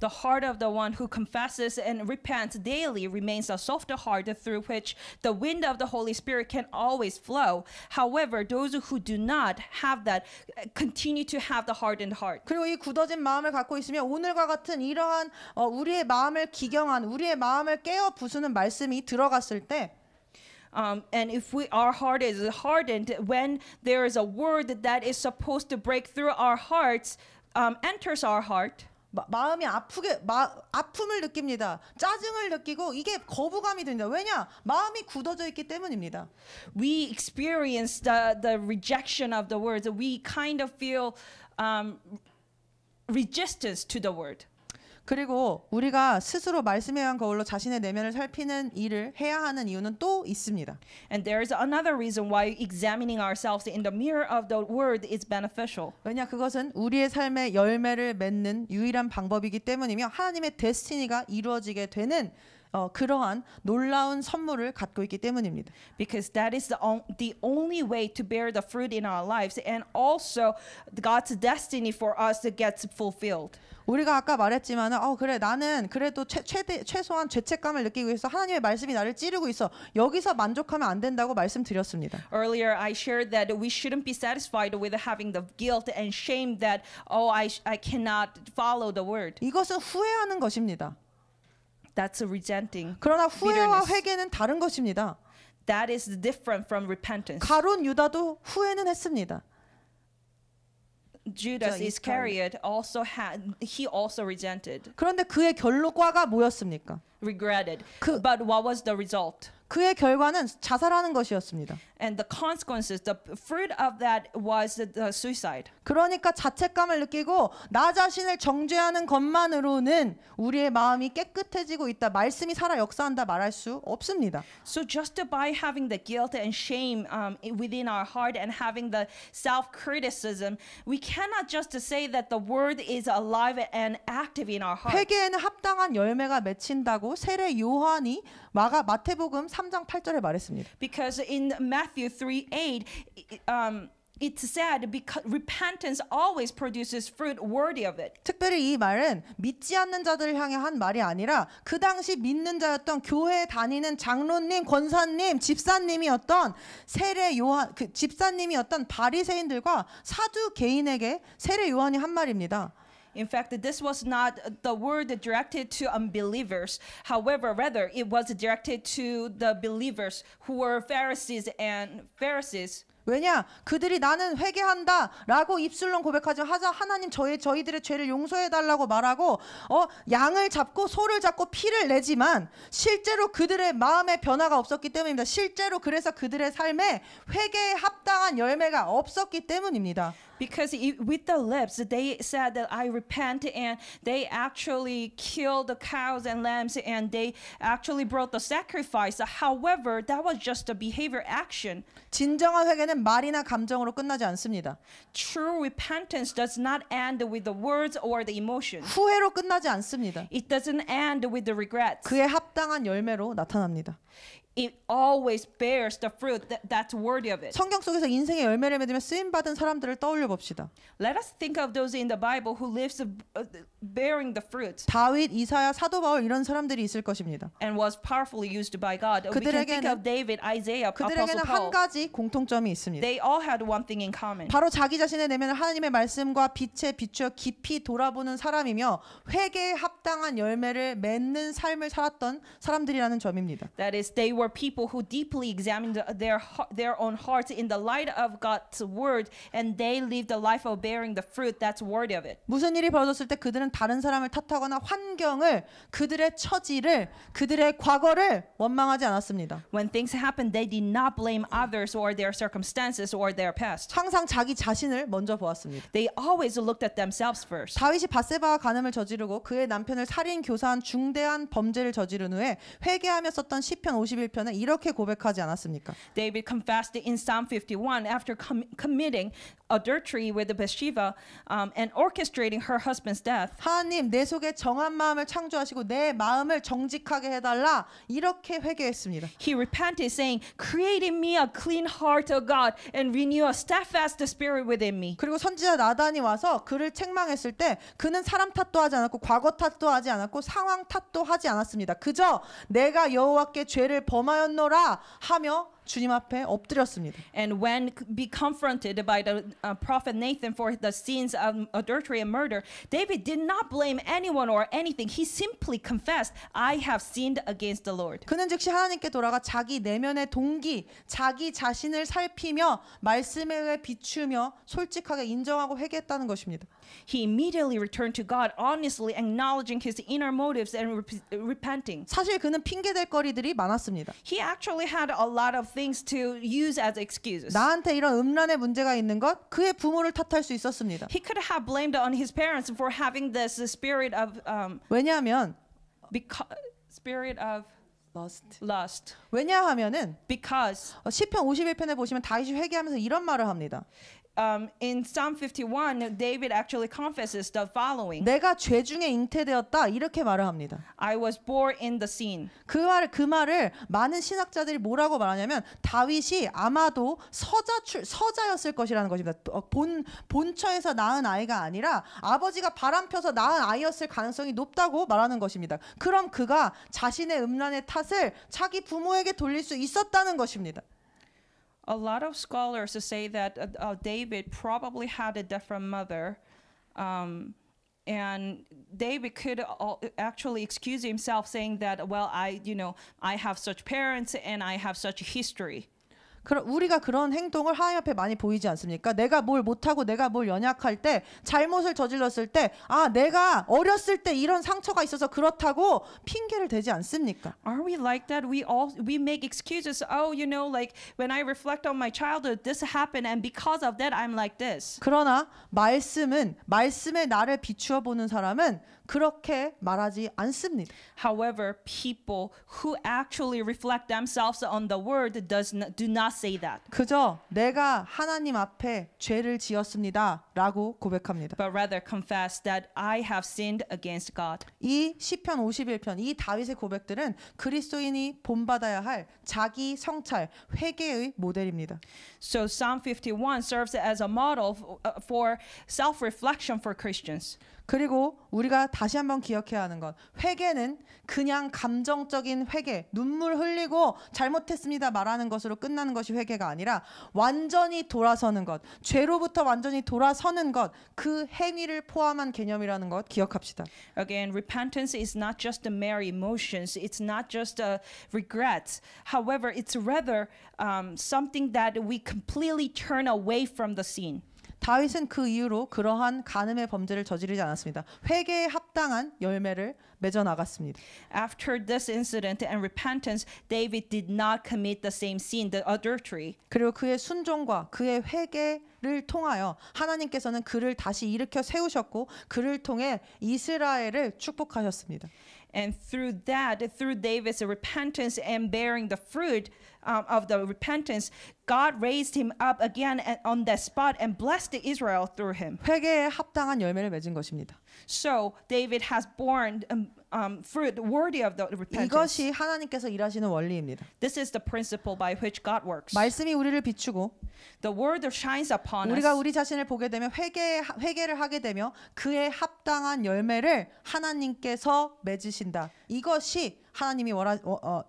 The heart of the one who confesses and repents daily remains a soft heart through which the wind of the Holy Spirit can always flow. However, those who do not have that continue to have the hardened heart. 그리고 이 굳어진 마음을 갖고 있으면 오늘과 같은 이러한 우리의 마음을 기경한 우리의 마음을 깨어 부수는 말씀이 들어갔을 때 And if our heart is hardened, when there is a word that is supposed to break through our hearts, enters our heart, 마음이 아픔을 느낍니다. 짜증을 느끼고 이게 거부감이 됩니다. 왜냐? 마음이 굳어져 있기 때문입니다. we experience the rejection of the words. We kind of feel resistance to the word. 그리고 우리가 스스로 말씀에 의한 거울로 자신의 내면을 살피는 일을 해야 하는 이유는 또 있습니다. And there is another reason why examining ourselves in the mirror of the word is beneficial. 왜냐 그것은 우리의 삶의 열매를 맺는 유일한 방법이기 때문이며 하나님의 데스티니가 이루어지게 되는 그러한 놀라운 선물을 갖고 있기 때문입니다. Because that is the only way to bear the fruit in our lives, and also God's destiny for us gets fulfilled. 우리가 아까 말했지만은 그래 나는 그래도 최소한 죄책감을 느끼고 있어. 하나님의 말씀이 나를 찌르고 있어. 여기서 만족하면 안 된다고 말씀드렸습니다. Earlier I shared that we shouldn't be satisfied with having the guilt and shame that I cannot follow the word. 이것은 후회하는 것입니다. That's resenting. 그러나 후회와 bitterness. 회개는 다른 것입니다. That is different from repentance. 가룟 유다도 후회는 했습니다. Judas Iscariot he also resented, 그런데 그의 결과가 뭐였습니까? regretted. But what was the result? 그의 결과는 자살하는 것이었습니다. And the consequences, the fruit of that was the suicide. 그러니까 자책감을 느끼고 나 자신을 정죄하는 것만으로는 우리의 마음이 깨끗해지고 있다. 말씀이 살아 역사한다 말할 수 없습니다. So just by having the guilt and shame within our heart and having the self-criticism, we cannot just say that the word is alive and active in our heart. 회개에는 합당한 열매가 맺힌다고 세례 요한이 마태복음 3장 8절에 말했습니다. Because in Matthew 3:8, it's said because repentance always produces fruit worthy of it. 특별히 이 말은 믿지 않는 자들을 향해 한 말이 아니라 그 당시 믿는 자였던 교회에 다니는 장로님, 권사님, 집사님이었던 세례 요한 그 집사님이었던 바리새인들과 사두 개인에게 세례 요한이 한 말입니다. In fact, this was not the word directed to unbelievers. However, rather, it was directed to the believers who were Pharisees. 왜냐? 그들이 나는 회개한다라고 입술로 고백하지 하나님 저희들의 죄를 용서해달라고 말하고 양을 잡고 소를 잡고 피를 내지만 실제로 그들의 마음의 변화가 없었기 때문입니다. 실제로 그래서 그들의 삶에 회개에 합당한 열매가 없었기 때문입니다. Because with the lips, they said that I repent, and they actually killed the cows and lambs, and they actually brought the sacrifice. However, that was just a behavior action. 진정한 회개는 말이나 감정으로 끝나지 않습니다. True repentance does not end with the words or the emotions. 후회로 끝나지 않습니다. It doesn't end with the regrets. 그에 합당한 열매로 나타납니다. It always bears the fruit that's worthy of it. 성경 속에서 인생의 열매를 맺으며 쓰임 받은 사람들을 떠올려 봅시다. Let us think of those in the Bible who lives bearing the fruit 다윗, 이사야, 사도 바울 이런 사람들이 있을 것입니다. and was powerfully used by God. We can think of David, Isaiah, Apostle 그들에게는 한 Paul. 가지 공통점이 있습니다. They all had one thing in common. 바로 자기 자신의 내면을 하나님의 말씀과 빛에 비추어 깊이 돌아보는 사람이며 회개에 합당한 열매를 맺는 삶을 살았던 사람들이라는 점입니다. That is, they were people who deeply examined their own hearts in the light of God's word, and they lived a life of bearing the fruit that's worthy of it. 무슨 일이 벌어졌을 때 그들은 다른 사람을 탓하거나 환경을, 그들의 처지를, 그들의 과거를 원망하지 않았습니다. When things happened, they did not blame others or their circumstances or their past. 항상 자기 자신을 먼저 보았습니다. They always looked at themselves first. 다윗이 밧세바와 간음을 저지르고 그의 남편을 살인, 교사한 중대한 범죄를 저지른 후에 회개하며 썼던 시편 51편에 이렇게 고백하지 않았습니까? David confessed in Psalm 51 after committing adultery with Bathsheba and orchestrating her husband's death. 하나님, 내 속에 정한 마음을 창조하시고 내 마음을 정직하게 해달라, 이렇게 회개했습니다. He repented, saying, "Create in me a clean heart, O God, and renew a steadfast spirit within me." 그리고 선지자 나단이 와서 그를 책망했을 때 그는 사람 탓도 하지 않았고 과거 탓도 하지 않았고 상황 탓도 하지 않았습니다. 그저 내가 여호와께 죄를 범하였노라 하며 주님 앞에 엎드렸습니다. And when be confronted by the prophet Nathan for the sins of adultery and murder, David did not blame anyone or anything. He simply confessed, "I have sinned against the Lord." 그는 즉시 하나님께 돌아가 자기 내면의 동기, 자기 자신을 살피며 말씀에 의해 비추며 솔직하게 인정하고 회개했다는 것입니다. He immediately returned to God, honestly acknowledging his inner motives and repenting. 사실 그는 핑계댈 거리들이 많았습니다. He actually had a lot of things to use as excuses. 나한테 이런 음란의 문제가 있는 것, 그의 부모를 탓할 수 있었습니다. He could have blamed on his parents for having this spirit of 왜냐하면 spirit of lust. 왜냐하면은 Because 시편 51편에 보시면 다윗이 회개하면서 이런 말을 합니다. in Psalm 51, David actually confesses the following. 내가 죄 중에 잉태되었다, 이렇게 말을 합니다. I was born in the sin. 그 말을 많은 신학자들이 뭐라고 말하냐면 다윗이 아마도 서자였을 것이라는 것입니다. 본처에서 낳은 아이가 아니라 아버지가 바람 펴서 낳은 아이였을 가능성이 높다고 말하는 것입니다. 그럼 그가 자신의 음란의 탓을 자기 부모에게 돌릴 수 있었다는 것입니다. A lot of scholars say that David probably had a different mother, and David could actually excuse himself, saying that, "Well, I have such parents and I have such a history." 우리가 그런 행동을 하나님 앞에 많이 보이지 않습니까? 내가 뭘 못하고 내가 뭘 연약할 때, 잘못을 저질렀을 때, 내가 어렸을 때 이런 상처가 있어서 그렇다고 핑계를 대지 않습니까? Are we like that? We make excuses. Oh, like when I reflect on my childhood, this happened, and because of that, I'm like this. 그러나 말씀에 나를 비추어 보는 사람은 그렇게 말하지 않습니다. However, people who actually reflect themselves on the word do not say that. 그저 내가 하나님 앞에 죄를 지었습니다라고 고백합니다. But rather confess that I have sinned against God. 이 시편 51편, 이 다윗의 고백들은 그리스도인이 본받아야 할 자기 성찰, 회개의 모델입니다. So Psalm 51 serves as a model for self-reflection for Christians. 그리고 우리가 다시 한번 기억해야 하는 것, 회개는 그냥 감정적인 회개, 눈물 흘리고 잘못했습니다 말하는 것으로 끝나는 것이 회개가 아니라 완전히 돌아서는 것, 죄로부터 완전히 돌아서는 것, 그 행위를 포함한 개념이라는 것 기억합시다. Again, repentance is not just the mere emotions. It's not just regrets. However, it's rather something that we completely turn away from the sin. 다윗은 그 이후로 그러한 간음의 범죄를 저지르지 않았습니다. 회개에 합당한 열매를 맺어 나갔습니다. After this incident and repentance, David did not commit the same sin, the adultery. 그리고 그의 순종과 그의 회개를 통하여 하나님께서는 그를 다시 일으켜 세우셨고 그를 통해 이스라엘을 축복하셨습니다. And through that, through David's repentance and bearing the fruit of the repentance, God raised him up again on that spot and blessed Israel through him. 회개에 합당한 열매를 맺은 것입니다. So David has borne fruit worthy of the repentance. 이것이 하나님께서 일하시는 원리입니다. This is the principle by which God works. 말씀이 우리를 비추고 The word shines upon 우리가 us. 우리 자신을 보게 되면 회개를 하게 되며 그에 합당한 열매를 하나님께서 맺으신다. 이것이 하나님이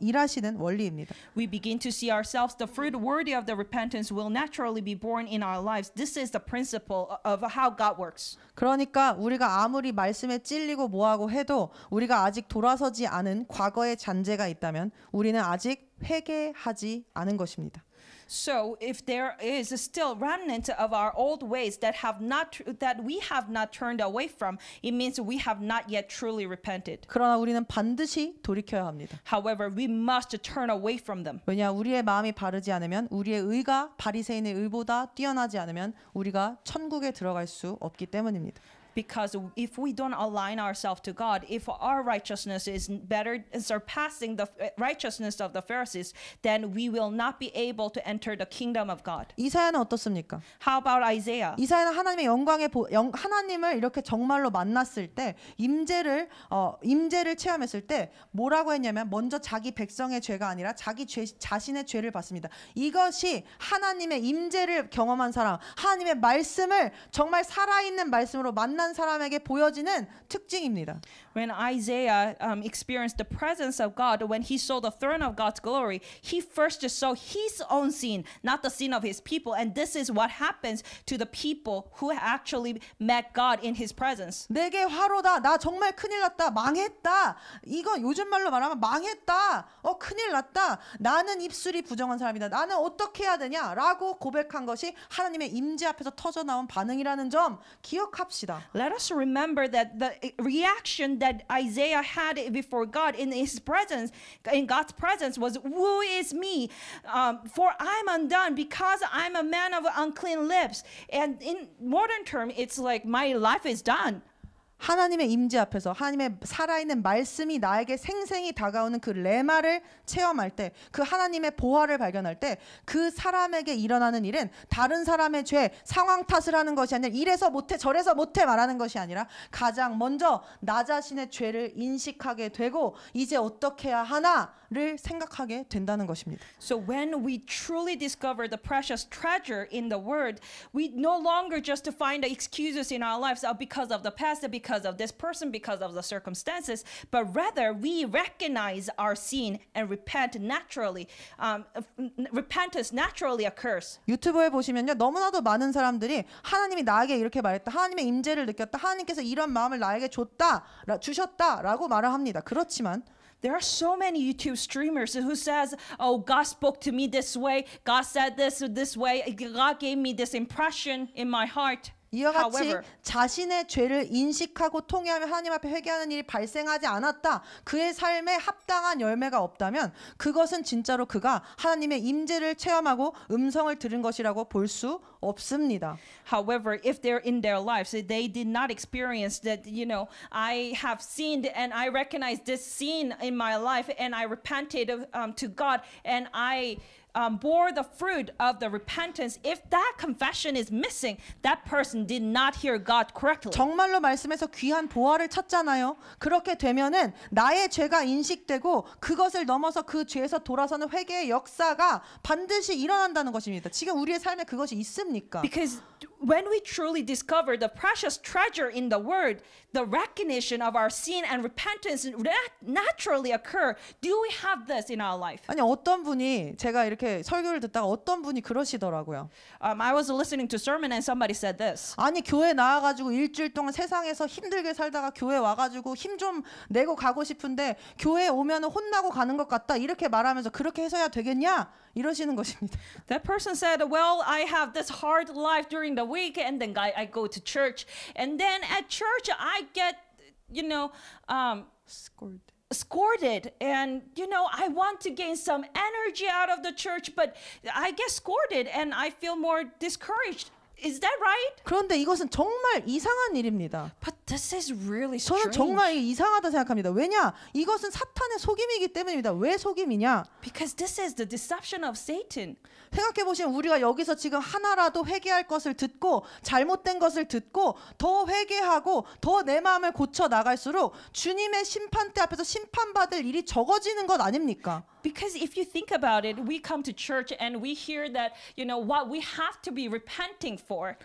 일하시는 원리입니다. We begin to see ourselves. The fruit worthy of the repentance will naturally be born in our lives. This is the principle of how God works. 그러니까 우리가 아무리 말씀에 찔리고 뭐하고 해도 우리가 아직 돌아서지 않은 과거의 잔재가 있다면 우리는 아직 회개하지 않은 것입니다. So if there is still remnant of our old ways that we have not turned away from, it means we have not yet truly repented. 그러나 우리는 반드시 돌이켜야 합니다. However, we must turn away from them. 왜냐 우리의 마음이 바르지 않으면 우리의 의가 바리새인의 의보다 뛰어나지 않으면 우리가 천국에 들어갈 수 없기 때문입니다. Because if we don't align ourselves to God, if our righteousness is better surpassing the righteousness of the Pharisees, then we will not be able to enter the kingdom of God. 이사야는 어떻습니까? How about Isaiah? 이사야는 하나님의 하나님을 이렇게 정말로 만났을 때 임재를 체험했을 때 뭐라고 했냐면 먼저 자기 백성의 죄가 아니라 자신의 죄를 봤습니다. 이것이 하나님의 임재를 경험한 사람, 하나님의 말씀을 정말 살아있는 말씀으로 만난 사람에게 보여지는 특징입니다. When Isaiah experienced the presence of God, when he saw the throne of God's glory, he first saw his own sin, not the sin of his people. And this is what happens to the people who actually met God in his presence. 내게 화로다. 나 정말 큰일 났다. 망했다. 이거 요즘 말로 말하면 망했다. 큰일 났다. 나는 입술이 부정한 사람이다. 나는 어떻게 해야 되냐? 라고 고백한 것이 하나님의 임재 앞에서 터져 나온 반응이라는 점 기억합시다. Let us remember that the reaction that Isaiah had before God in his presence, in God's presence, was, "Woe is me, for I'm undone, because I'm a man of unclean lips." And in modern term, it's like my life is done. 하나님의 임재 앞에서 하나님의 살아있는 말씀이 나에게 생생히 다가오는 그 레마를 체험할 때, 그 하나님의 보화를 발견할 때 그 사람에게 일어나는 일은 다른 사람의 죄, 상황 탓을 하는 것이 아니라 이래서 못해 저래서 못해 말하는 것이 아니라 가장 먼저 나 자신의 죄를 인식하게 되고 이제 어떻게 해야 하나를 생각하게 된다는 것입니다. So when we truly discover the precious treasure in the Word, we no longer just find the excuses in our lives because of the past, because of this person, because of the circumstances, but rather we recognize our sin and repent naturally. Repentance naturally occurs. 유튜브에 보시면요, 너무나도 많은 사람들이 하나님이 나에게 이렇게 말했다, 하나님의 임재를 느꼈다, 하나님께서 이런 마음을 나에게 주셨다라고 말을 합니다. 그렇지만 There are so many YouTube streamers who says, "Oh, God spoke to me this way. God said this way. God gave me this impression in my heart." 이와 같이 However, 자신의 죄를 인식하고 통회하며 하나님 앞에 회개하는 일이 발생하지 않았다, 그의 삶에 합당한 열매가 없다면 그것은 진짜로 그가 하나님의 임재를 체험하고 음성을 들은 것이라고 볼 수 없습니다. However, if they're in their lives, they did not experience that, I have sinned and I recognize this sin in my life and I repented to God and I bore the fruit of the repentance. If that confession is missing, that person did not hear God correctly. 정말로 말씀에서 귀한 보화를 찾잖아요. 그렇게 되면은 나의 죄가 인식되고 그것을 넘어서 그 죄에서 돌아서는 회개의 역사가 반드시 일어난다는 것입니다. 지금 우리의 삶에 그것이 있습니까? Because when we truly discover the precious treasure in the word, the recognition of our sin and repentance naturally occur. Do we have this in our life? 아니 어떤 분이 제가 이렇게 설교를 듣다가 어떤 분이 그러시더라고요. I was listening to a sermon and somebody said this. 아니 교회 나와가지고 일주일 동안 세상에서 힘들게 살다가 교회 와가지고 힘 좀 내고 가고 싶은데 교회 오면은 혼나고 가는 것 같다 이렇게 말하면서 그렇게 해서야 되겠냐 이러시는 것입니다. That person said, well, I have this hard life during the week and then I go to church and then at church I get, scolded and I want to gain some energy out of the church but I get scolded and I feel more discouraged. Is that right? 그런데 이것은 정말 이상한 일입니다. But this is really 저는 strange. 정말 이상하다 생각합니다. 왜냐? 이것은 사탄의 속임이기 때문입니다. 왜 속임이냐? Because this is the deception of Satan. 생각해 보시면 우리가 여기서 지금 하나라도 회개할 것을 듣고 잘못된 것을 듣고 더 회개하고 더 내 마음을 고쳐 나갈수록 주님의 심판대 앞에서 심판받을 일이 적어지는 것 아닙니까? Because if you think about it, we come to church and we hear that, what we have to be repenting for.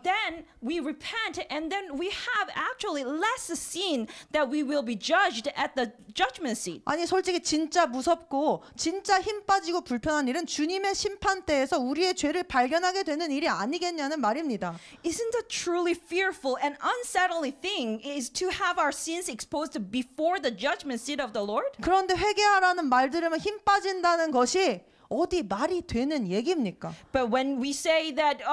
Then we repent and then we have actually less sin that we will be judged at the judgment seat. 아니 솔직히 진짜 무섭고 진짜 힘 빠지고 불편한 일은 주님의 심판대에서 우리의 죄를 발견하게 되는 일이 아니겠냐는 말입니다. Isn't the truly fearful and unsettling thing is to have our sins exposed before the judgment seat of the Lord? 그런데 회개하라는 말 들으면 힘 빠진다는 것이 어디 말이 되는 얘기입니까? But when we say that,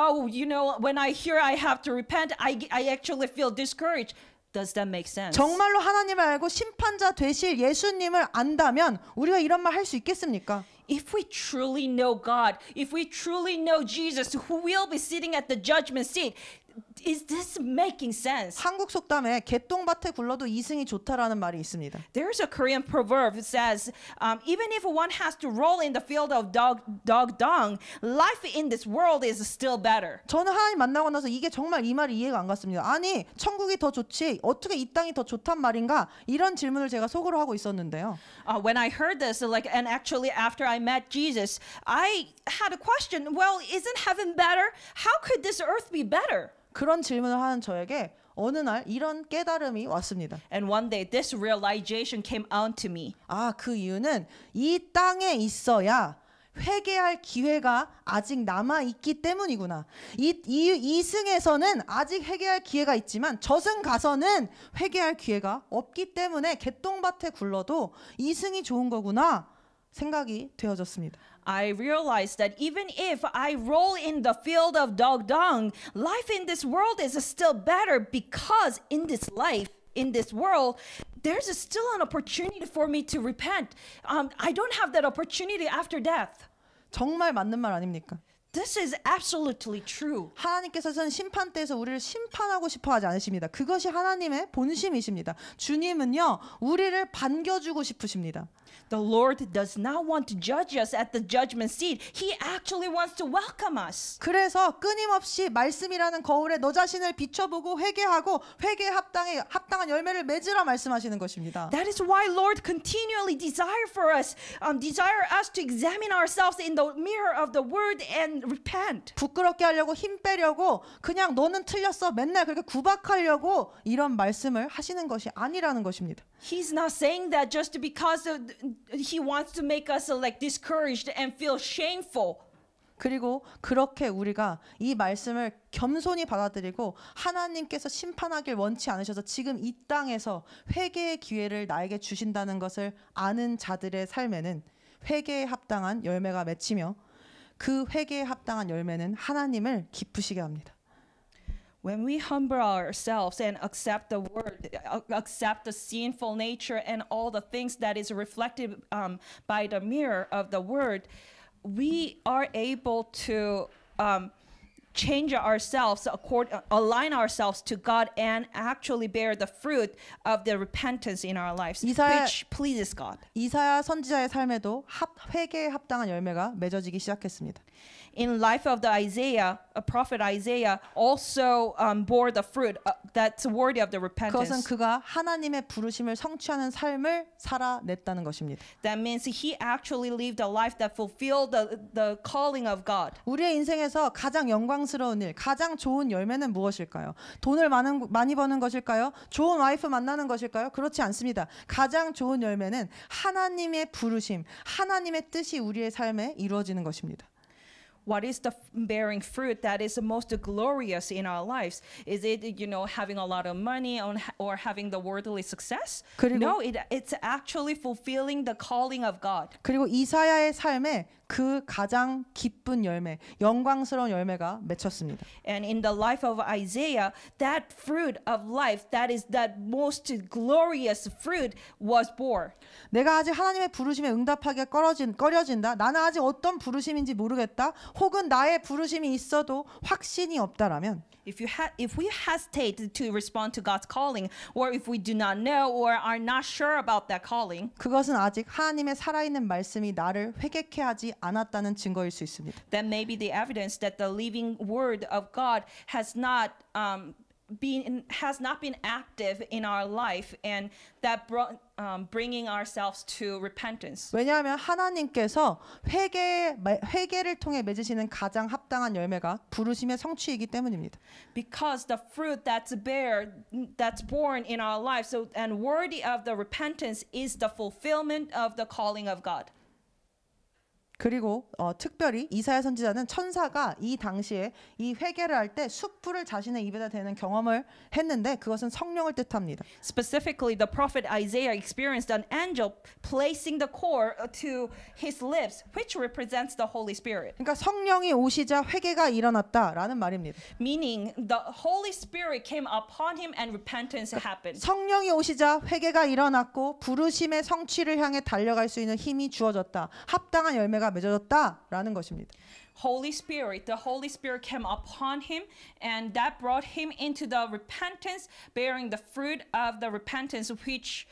when I hear I have to repent, I actually feel discouraged. Does that make sense? 정말로 하나님을 알고 심판자 되실 예수님을 안다면 우리가 이런 말 할 수 있겠습니까? If we truly know God, if we truly know Jesus, who will be sitting at the judgment seat, is this making sense? 한국 속담에 개똥밭에 굴러도 이승이 좋다라는 말이 있습니다. There's a Korean proverb that says, even if one has to roll in the field of dog dung, life in this world is still better. 저는 하나님 만나고 나서 이게 정말 이 말이 이해가 안 갔습니다. 아니 천국이 더 좋지 어떻게 이 땅이 더 좋단 말인가 이런 질문을 제가 속으로 하고 있었는데요. When I heard this, and actually after I met Jesus, I had a question. Well, isn't heaven better? How could this earth be better? 그런 질문을 하는 저에게 어느 날 이런 깨달음이 왔습니다. And one day this realization came out to me. 아, 그 이유는 이 땅에 있어야 회개할 기회가 아직 남아 있기 때문이구나. 이승에서는 아직 회개할 기회가 있지만 저승 가서는 회개할 기회가 없기 때문에 개똥밭에 굴러도 이승이 좋은 거구나 생각이 되어졌습니다. I realized that even if I roll in the field of dog dung, life in this world is still better because in this life, in this world, there's still an opportunity for me to repent. I don't have that opportunity after death. 정말 맞는 말 아닙니까? This is absolutely true. 하나님께서는 심판대에서 우리를 심판하고 싶어 하지 않으십니다. 그것이 하나님의 본심이십니다. 주님은요, 우리를 반겨주고 싶으십니다. The Lord does not want to judge us at the judgment seat. He actually wants to welcome us. 그래서 끊임없이 말씀이라는 거울에 너 자신을 비춰보고 회개하고 회개에 합당한 열매를 맺으라 말씀하시는 것입니다. That is why Lord continually desire us to examine ourselves in the mirror of the Word and repent. 부끄럽게 하려고 힘 빼려고 그냥 너는 틀렸어 맨날 그렇게 구박하려고 이런 말씀을 하시는 것이 아니라는 것입니다. He's not saying that just because he wants to make us like discouraged and feel shameful. 그리고 그렇게 우리가 이 말씀을 겸손히 받아들이고 하나님께서 심판하길 원치 않으셔서 지금 이 땅에서 회개의 기회를 나에게 주신다는 것을 아는 자들의 삶에는 회개에 합당한 열매가 맺히며 그 회개에 합당한 열매는 하나님을 기쁘시게 합니다. When we humble ourselves and accept the word, accept the sinful nature and all the things that is reflected by the mirror of the word, we are able to change ourselves, align ourselves to God and actually bear the fruit of the repentance in our lives, which pleases God. 이사야 선지자의 삶에도 회개에 합당한 열매가 맺어지기 시작했습니다. In life of the Isaiah, a prophet Isaiah also bore the fruit that's worthy of the repentance. 그것은 그가 하나님의 부르심을 성취하는 삶을 살아냈다는 것입니다. That means he actually lived a life that fulfilled the calling of God. 우리의 인생에서 가장 영광스러운 일, 가장 좋은 열매는 무엇일까요? 돈을 많이 버는 것일까요? 좋은 와이프 만나는 것일까요? 그렇지 않습니다. 가장 좋은 열매는 하나님의 부르심, 하나님의 뜻이 우리의 삶에 이루어지는 것입니다. What is the bearing fruit that is the most glorious in our lives? Is it, having a lot of money or having the worldly success? 그리고- No, it's actually fulfilling the calling of God. 그리고 이사야의 삶에 그 가장 기쁜 열매, 영광스러운 열매가 맺혔습니다. And in the life of Isaiah, that fruit of life, that is that most glorious fruit was born. 내가 아직 하나님의 부르심에 응답하기가 꺼려진다. 나는 아직 어떤 부르심인지 모르겠다. 혹은 나의 부르심이 있어도 확신이 없다라면 If we hesitate to respond to God's calling, or if we do not know or are not sure about that calling, 그것은 아직 하나님의 살아있는 말씀이 나를 회개케 하지 않았다는 증거일 수 있습니다. then maybe the evidence that the living word of God has not been active in our life, and that bringing ourselves to repentance. 왜냐하면 하나님께서 회개를 통해 맺으시는 가장 합당한 열매가 부르심의 성취이기 때문입니다. Because the fruit that's born in our lives, and worthy of the repentance is the fulfillment of the calling of God. 그리고 특별히 이사야 선지자는 천사가 이 당시에 이 회개를 할 때 숯불을 자신의 입에다 대는 경험을 했는데 그것은 성령을 뜻합니다. Specifically, the prophet Isaiah experienced an angel placing the cord to his lips, which represents the Holy Spirit. 그러니까 성령이 오시자 회개가 일어났다라는 말입니다. Meaning, the Holy Spirit came upon him and repentance happened. 성령이 오시자 회개가 일어났고 부르심의 성취를 향해 달려갈 수 있는 힘이 주어졌다. 합당한 열매가 맺어졌다라는 것입니다. The Holy Spirit came upon him, and that brought him into the repentance, bearing the fruit of the repentance, which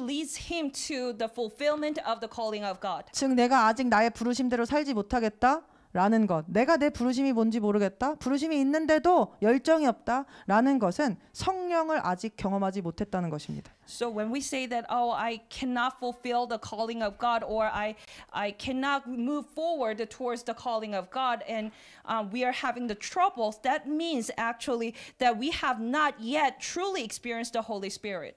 leads him to the fulfillment of the calling of God. 즉 내가 아직 나의 부르심대로 살지 못하겠다라는 것, 내가 내 부르심이 뭔지 모르겠다, 부르심이 있는데도 열정이 없다라는 것은 성령을 아직 경험하지 못했다는 것입니다. So when we say that, I cannot fulfill the calling of God, or I cannot move forward towards the calling of God, and we are having the troubles, that means actually that we have not yet truly experienced the Holy Spirit.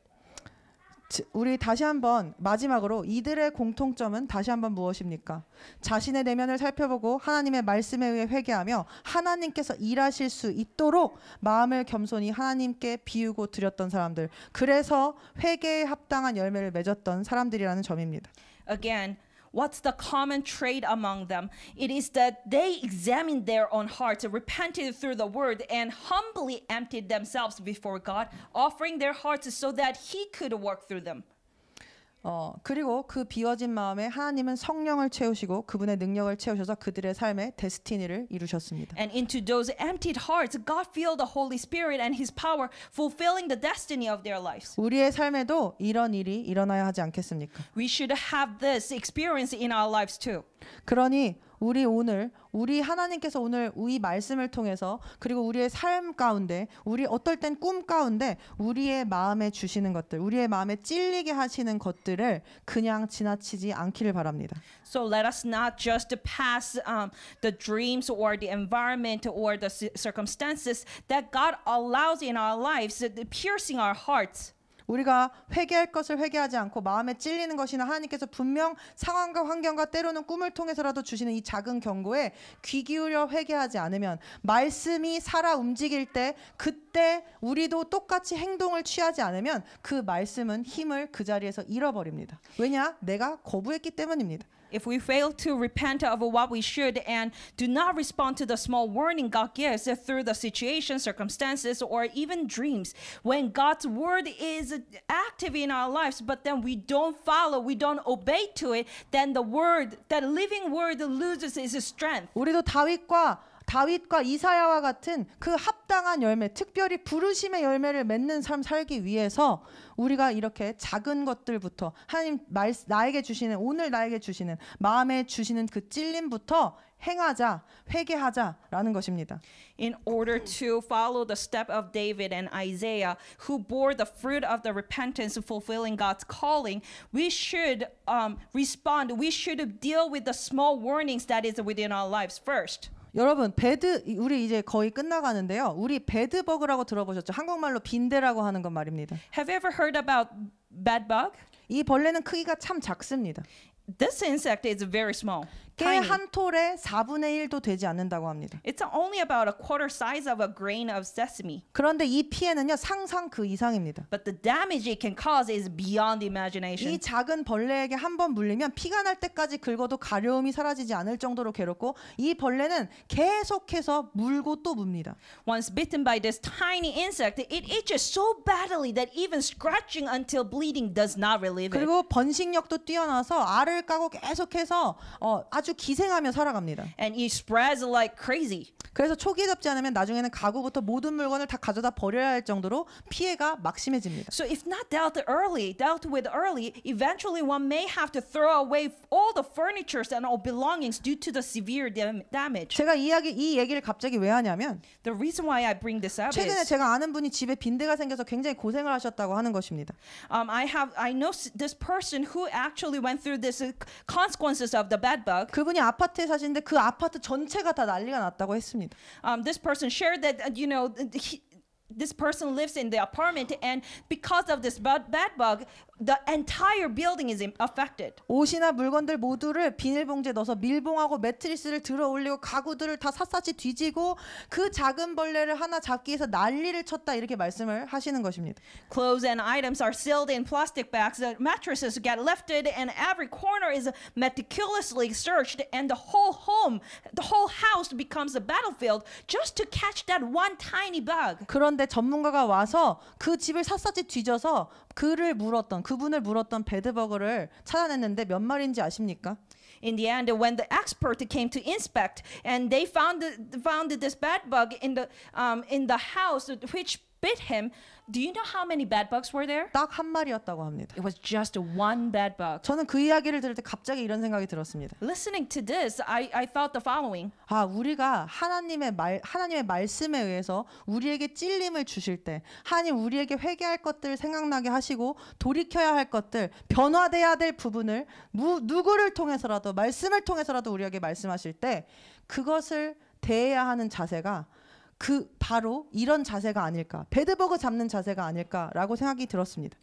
우리 다시 한번 마지막으로 이들의 공통점은 다시 한번 무엇입니까? 자신의 내면을 살펴보고 하나님의 말씀에 의해 회개하며 하나님께서 일하실 수 있도록 마음을 겸손히 하나님께 비우고 드렸던 사람들, 그래서 회개에 합당한 열매를 맺었던 사람들이라는 점입니다. Again, what's the common trait among them? It is that they examined their own hearts, repented through the word, and humbly emptied themselves before God, offering their hearts so that He could work through them. 그리고 그 비워진 마음에 하나님은 성령을 채우시고 그분의 능력을 채우셔서 그들의 삶에 데스티니를 이루셨습니다. And into those emptied hearts, God filled the Holy Spirit and His power, fulfilling the destiny of their lives. 우리의 삶에도 이런 일이 일어나야 하지 않겠습니까? We should have this experience in our lives too. 그러니 우리 하나님께서 오늘 이 말씀을 통해서 그리고 우리의 삶 가운데 우리 어떨 땐 꿈 가운데 우리의 마음에 주시는 것들, 우리의 마음에 찔리게 하시는 것들을 그냥 지나치지 않기를 바랍니다. So let us not just pass the dreams or the environment or the circumstances that God allows in our lives, piercing our hearts. 우리가 회개할 것을 회개하지 않고 마음에 찔리는 것이나 하나님께서 분명 상황과 환경과 때로는 꿈을 통해서라도 주시는 이 작은 경고에 귀 기울여 회개하지 않으면 말씀이 살아 움직일 때 그때 우리도 똑같이 행동을 취하지 않으면 그 말씀은 힘을 그 자리에서 잃어버립니다. 왜냐? 내가 거부했기 때문입니다. If we fail to repent of what we should and do not respond to the small warning God gives through the situation, circumstances, or even dreams, when God's word is active in our lives, but then we don't follow, we don't obey to it, then the word, that living word loses its strength. 우리도 다윗과 이사야와 같은 그 합당한 열매, 특별히 부르심의 열매를 맺는 삶 살기 위해서 우리가 이렇게 작은 것들부터 하나님 나에게 주시는, 오늘 나에게 주시는, 마음에 주시는 그 찔림부터 행하자, 회개하자라는 것입니다. In order to follow the step of David and Isaiah, who bore the fruit of the repentance, fulfilling God's calling, we should respond. We should deal with the small warnings that is within our lives first. 여러분 우리 이제 거의 끝나가는데요. 우리 배드버그라고 들어보셨죠? 한국말로 빈대라고 하는 건 말입니다. Have you ever heard about bed bug? 이 벌레는 크기가 참 작습니다. This insect is very small. 깨 Tiny. 한 톨의 4분의 1도 되지 않는다고 합니다. It's only about a quarter size of a grain of sesame. 그런데 이 피해는요 상상 그 이상입니다. But the damage it can cause is beyond imagination. 이 작은 벌레에게 한 번 물리면 피가 날 때까지 긁어도 가려움이 사라지지 않을 정도로 괴롭고 이 벌레는 계속해서 물고 또 뭅니다. Once bitten by this tiny insect, it itches so badly that even scratching until bleeding does not relieve it. 그리고 번식력도 뛰어나서 알을 까고 계속해서 아주 기생하며 살아갑니다. And it spreads like crazy. 그래서 초기에 잡지 않으면 나중에는 가구부터 모든 물건을 다 가져다 버려야 할 정도로 피해가 막심해집니다. So if not dealt with early, eventually one may have to throw away all the furniture and all belongings due to the severe damage. 제가 이 얘기를 갑자기 왜 하냐면 The reason why I bring this up 최근에 is 제가 아는 분이 집에 빈대가 생겨서 굉장히 고생을 하셨다고 하는 것입니다. I know this person who actually went through this consequences of the bed bug. 그분이 아파트에 사시는데 그 아파트 전체가 다 난리가 났다고 했습니다. This person shared that this person lives in the apartment, and because of this bed bug, the entire building is affected. 옷이나 물건들 모두를 비닐봉지에 넣어서 밀봉하고 매트리스를 들어 올리고 가구들을 다 샅샅이 뒤지고 그 작은 벌레를 하나 잡기 위해서 난리를 쳤다 이렇게 말씀을 하시는 것입니다. Clothes and items are sealed in plastic bags. The mattresses get lifted, and every corner is meticulously searched, and the whole house becomes a battlefield just to catch that one tiny bug. 그런데 전문가가 와서 그 집을 샅샅이 뒤져서 그분을 물었던 베드버그를 찾아냈는데 몇 마리인지 아십니까? In the end, when the expert came to inspect, and they found this bed bug in the house which bit him, do you know how many bed bugs were there? 딱 한 마리였다고 합니다. It was just one bed bug. 저는 그 이야기를 들을 때 갑자기 이런 생각이 들었습니다. Listening to this, I thought the following. 우리가 하나님의 말씀에 의해서 우리에게 찔림을 주실 때 하나님 우리에게 회개할 것들 생각나게 하시고 돌이켜야 할 것들 변화돼야 될 부분을 누구를 통해서라도 말씀을 통해서라도 우리에게 말씀하실 때 그것을 대해야 하는 자세가 바로 이런 자세가 아닐까, 배드버그 잡는 자세가 아닐까라고 생각이 들었습니다.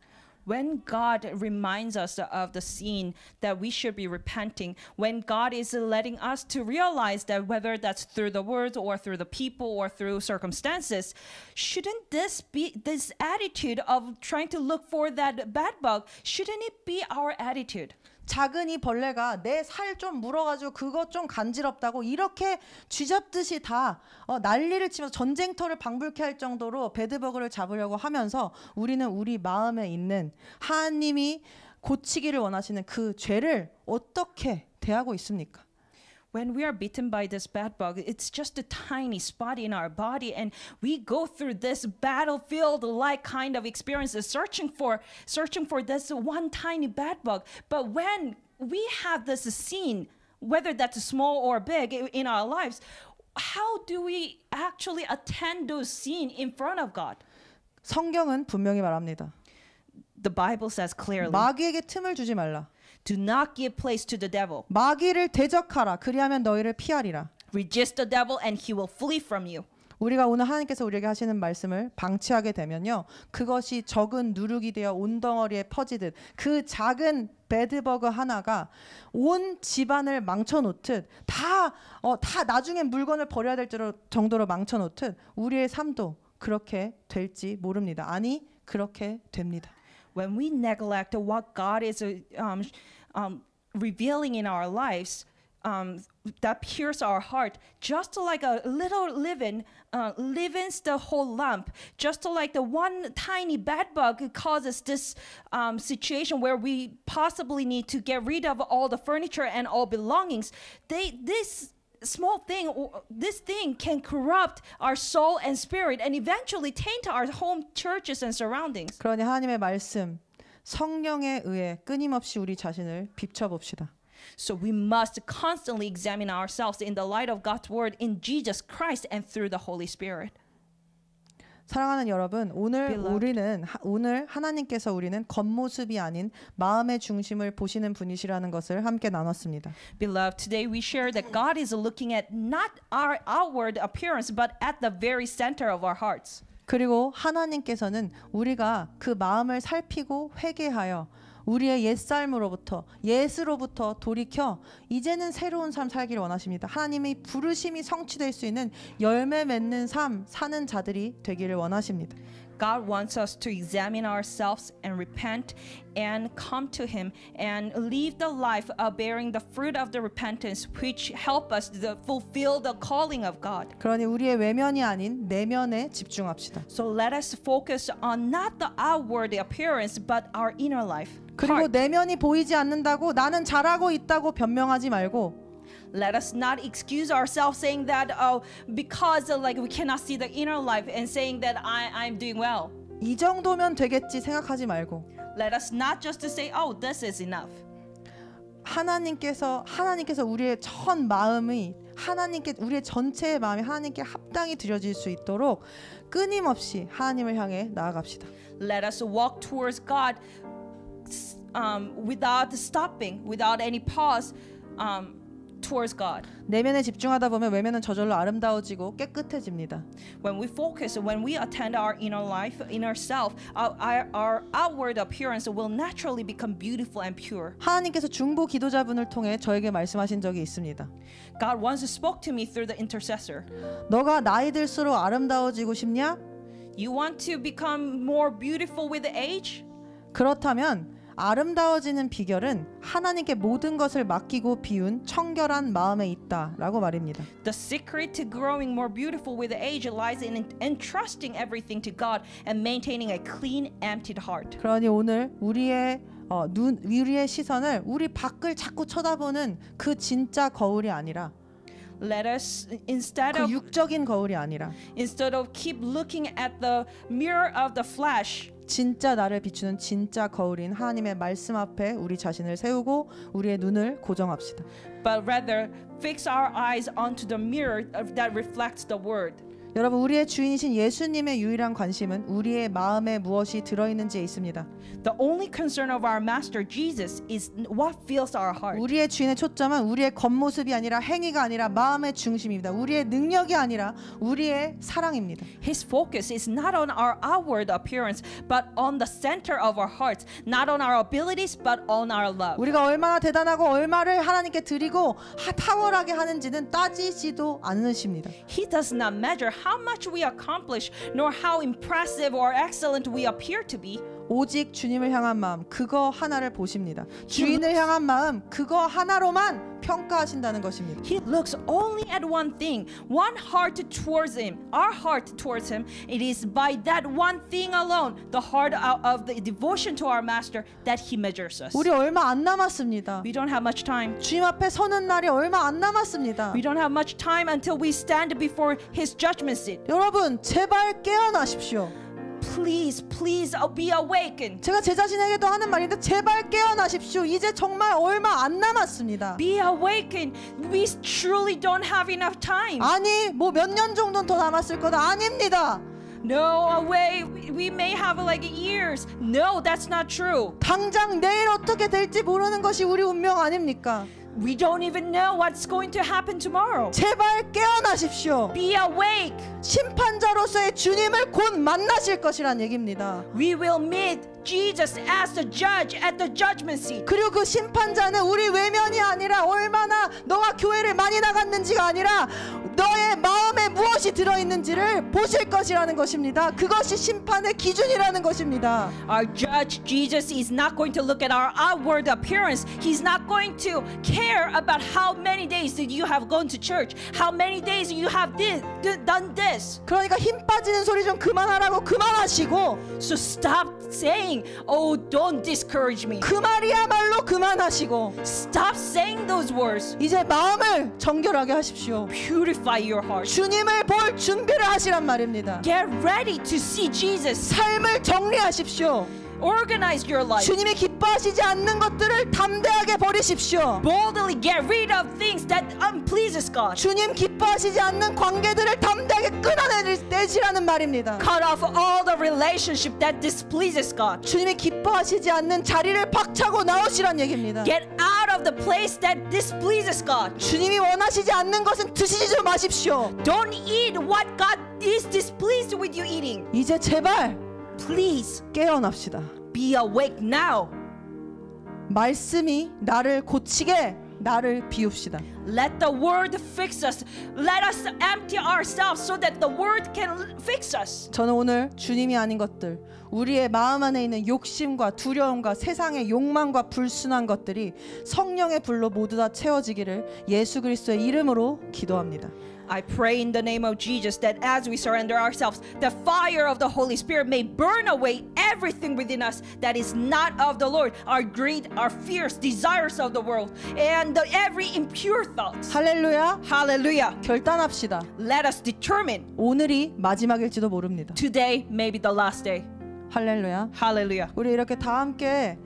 When God reminds us of the sin that we should be repenting, when God is letting us to realize that whether that's through the words or through the people or through circumstances, shouldn't this attitude of trying to look for that bad bug, shouldn't it be our attitude? 작은 이 벌레가 내 살 좀 물어가지고 그것 좀 간지럽다고 이렇게 쥐잡듯이 다 난리를 치면서 전쟁터를 방불케 할 정도로 베드버그를 잡으려고 하면서 우리는 우리 마음에 있는 하나님이 고치기를 원하시는 그 죄를 어떻게 대하고 있습니까? When we are bitten by this bed bug, it's just a tiny spot in our body, and we go through this battlefield-like kind of experiences, searching for this one tiny bed bug. But when we have this sin, whether that's small or big in our lives, how do we actually attend those sins in front of God? 성경은 분명히 말합니다. The Bible says clearly, 마귀에게 틈을 주지 말라. do not give place to the devil. 마귀를 대적하라. 그리하면 너희를 피하리라. Resist the devil and he will flee from you. 우리가 오늘 하나님께서 우리에게 하시는 말씀을 방치하게 되면요. 그것이 적은 누룩이 되어 온 덩어리에 퍼지듯 그 작은 배드버그 하나가 온 집안을 망쳐놓듯 다 나중에 물건을 버려야 될 정도로 망쳐놓듯 우리의 삶도 그렇게 될지 모릅니다. 아니 그렇게 됩니다. When we neglect what God is revealing in our lives, that pierces our heart, just like a little leaven leavens the whole lump, just like the one tiny bed bug causes this situation where we possibly need to get rid of all the furniture and all belongings. This thing can corrupt our soul and spirit and eventually taint our home, churches, and surroundings. 그러니 하나님의 말씀, 성령에 의해 끊임없이 우리 자신을 비춰봅시다. So we must constantly examine ourselves in the light of God's word in Jesus Christ and through the Holy Spirit. 사랑하는 여러분, Beloved. 오늘 하나님께서 우리는 겉모습이 아닌 마음의 중심을 보시는 분이시라는 것을 함께 나눴습니다. Beloved, today we share that God is looking at not our outward appearance, but at the very center of our hearts. 그리고 하나님께서는 우리가 그 마음을 살피고 회개하여 우리의 옛삶으로부터 예스로부터 돌이켜 이제는 새로운 삶 살기를 원하십니다. 하나님의 부르심이 성취될 수 있는 열매 맺는 삶 사는 자들이 되기를 원하십니다. God wants us to examine ourselves and repent and come to Him and live the life of bearing the fruit of the repentance which help us to fulfill the calling of God. 그러니 우리의 외면이 아닌 내면에 집중합시다. So let us focus on not the outward appearance but our inner life. 그리고 heart. 내면이 보이지 않는다고 나는 잘하고 있다고 변명하지 말고 Let us not excuse ourselves saying that because like we cannot see the inner life and saying that I'm doing well. 이 정도면 되겠지 생각하지 말고 Let us not just to say, oh, this is enough. 하나님께서 우리의 전 마음이 우리의 전체의 마음이 하나님께 합당히 드려질 수 있도록 끊임없이 하나님을 향해 나아갑시다. Let us walk towards God without stopping, without any pause towards God. 내면에 집중하다 보면 외면은 저절로 아름다워지고 깨끗해집니다. When we focus, when we attend our inner life, inner self, our outward appearance will naturally become beautiful and pure. 하나님께서 중보 기도자분을 통해 저에게 말씀하신 적이 있습니다. God once spoke to me through the intercessor. 너가 나이 들수록 아름다워지고 싶냐? You want to become more beautiful with age? 그렇다면 아름다워지는 비결은 하나님께 모든 것을 맡기고 비운 청결한 마음에 있다라고 말입니다. The secret to growing more beautiful with age lies in entrusting everything to God and maintaining a clean, emptied heart. 그러니 오늘 우리의 시선을 우리 밖을 자꾸 쳐다보는 그 진짜 거울이 아니라 Let us instead 그 육적인 거울이 아니라 of keep looking at the mirror of the flesh. 진짜 나를 비추는 진짜 거울인 하나님의 말씀 앞에 우리 자신을 세우고 우리의 눈을 고정합시다. But rather fix our eyes onto the mirror that reflects the word. 여러분, 우리의 주인이신 예수님의 유일한 관심은 우리의 마음에 무엇이 들어있는지에 있습니다. The only concern of our master Jesus is what fills our heart. 우리의 주인의 초점은 우리의 겉모습이 아니라 행위가 아니라 마음의 중심입니다. 우리의 능력이 아니라 우리의 사랑입니다. His focus is not on our outward appearance, but on the center of our hearts. Not on our abilities, but on our love. 우리가 얼마나 대단하고 얼마를 하나님께 드리고 탁월하게 하는지는 따지지도 않으십니다. He does not measure how much we accomplish, nor how impressive or excellent we appear to be. 오직 주님을 향한 마음, 그거 하나를 보십니다. 주인을 향한 마음, 그거 하나로만 평가하신다는 것입니다. He looks only at one thing, one heart towards Him, our heart towards Him. It is by that one thing alone, the heart of the devotion to our Master, that He measures us. 우리 얼마 안 남았습니다. We don't have much time. 주님 앞에 서는 날이 얼마 안 남았습니다. We don't have much time until we stand before His judgment seat. 여러분, 제발 깨어나십시오. Please be awakened. 제가 제 자신에게도 하는 말인데 제발 깨어나십시오. 이제 정말 얼마 안 남았습니다. Be awakened. We truly don't have enough time. 아니, 뭐 몇 년 정도는 더 남았을 거다. 아닙니다. No way. We may have like years. No, that's not true. 당장 내일 어떻게 될지 모르는 것이 우리 운명 아닙니까? We don't even know what's going to happen tomorrow. 제발 깨어나십시오. Be awake. 심판자로서의 주님을 곧 만나실 것이란 얘기입니다. We will meet Jesus as the judge at the judgment seat. 그리고 그 심판자는 우리 외면이 아니라 얼마나 너가 교회를 많이 나갔는지가 아니라 너의 마음에 무엇이 들어있는지를 보실 것이라는 것입니다. 그것이 심판의 기준이라는 것입니다. Our judge Jesus is not going to look at our outward appearance. He's not going to care about how many days did you have gone to church, how many days you have done this. 그러니까 힘 빠지는 소리 좀 그만하라고 그만하시고 So stop saying, oh, don't discourage me. 그 말이야말로 그만하시고 Stop saying those words. 이제 마음을 정결하게 하십시오. Purify your heart. 주님을 볼 준비를 하시란 말입니다. Get ready to see Jesus. 삶을 정리하십시오. Organize your life. 주님이 기뻐하시지 않는 것들을 담대하게 버리십시오. Boldly get rid of things that unpleases God. 주님 기뻐하시지 않는 관계들을 담대하게 끊어내시라는 말입니다. Cut off all the relationship that displeases God. 주님이 기뻐하시지 않는 자리를 박차고 나오시란 얘기입니다. Get out of the place that displeases God. 주님이 원하시지 않는 것은 드시지 좀 마십시오. Don't eat what God is displeased with you eating. 이제 제발 Please 깨어납시다. be awake now. 말씀이 나를 고치게 나를 비웁시다. Let the word fix us. Let us empty ourselves so that the word can fix us. 저는 오늘 주님이 아닌 것들, 우리의 마음 안에 있는 욕심과 두려움과 세상의 욕망과 불순한 것들이 성령의 불로 모두 다 채워지기를 예수 그리스도의 이름으로 기도합니다. I pray in the name of Jesus that as we surrender ourselves, the fire of the Holy Spirit may burn away everything within us that is not of the Lord, our greed, our fears, desires of the world, and every impure thoughts. 할렐루야. Hallelujah. 결단합시다. Let us determine 오늘이 마지막일지도 모릅니다. today may be the last day. 할렐루야. Hallelujah. 우리 이렇게 다 함께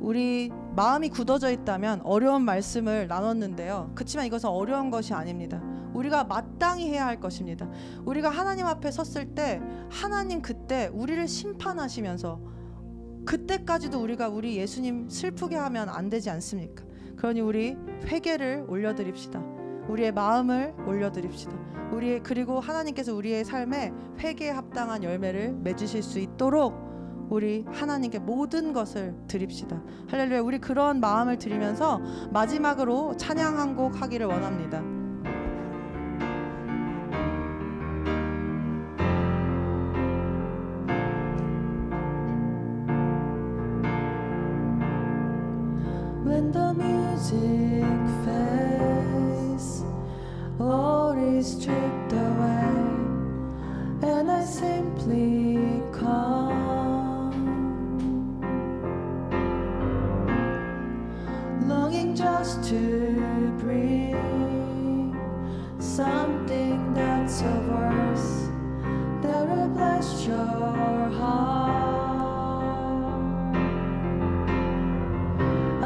우리 마음이 굳어져 있다면 어려운 말씀을 나눴는데요. 그렇지만 이것은 어려운 것이 아닙니다. 우리가 마땅히 해야 할 것입니다. 우리가 하나님 앞에 섰을 때 하나님 그때 우리를 심판하시면서 그때까지도 우리가 우리 예수님 슬프게 하면 안 되지 않습니까? 그러니 우리 회개를 올려드립시다. 우리의 마음을 올려드립시다. 그리고 하나님께서 우리의 삶에 회개에 합당한 열매를 맺으실 수 있도록 우리 하나님께 모든 것을 드립시다. 할렐루야. 우리 그런 마음을 드리면서 마지막으로 찬양 한 곡 하기를 원합니다. When the music fades, all is stripped away, and I simply come, longing just to bring something that's of worth that will bless your heart.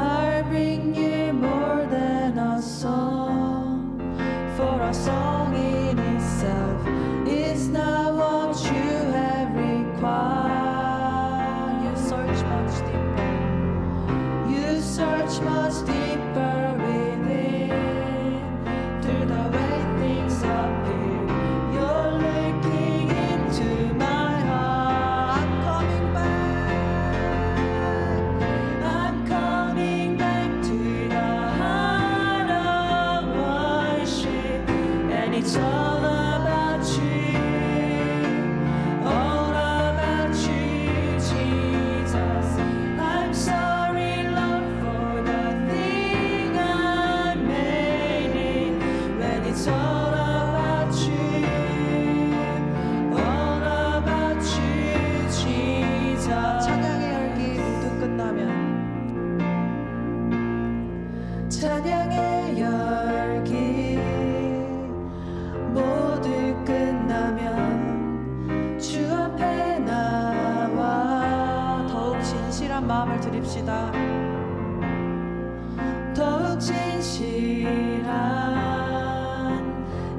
I'll bring you more than a song, for a song in itself is not what you have required. You search much deeper. You search much deeper within. Through the way things appear, you're looking into my heart. I'm coming back. I'm coming back to the heart of worship, and it's all about you, all about you, Jesus. I'm sorry, Lord, for the thing I made it, when it's all about you, all about you, Jesus. 찬양의 열기 모두 끝나면, 찬양의 열기 모두 끝나면 주 앞에 나와 더욱 진실한 마음을 드립시다. 더욱 진실한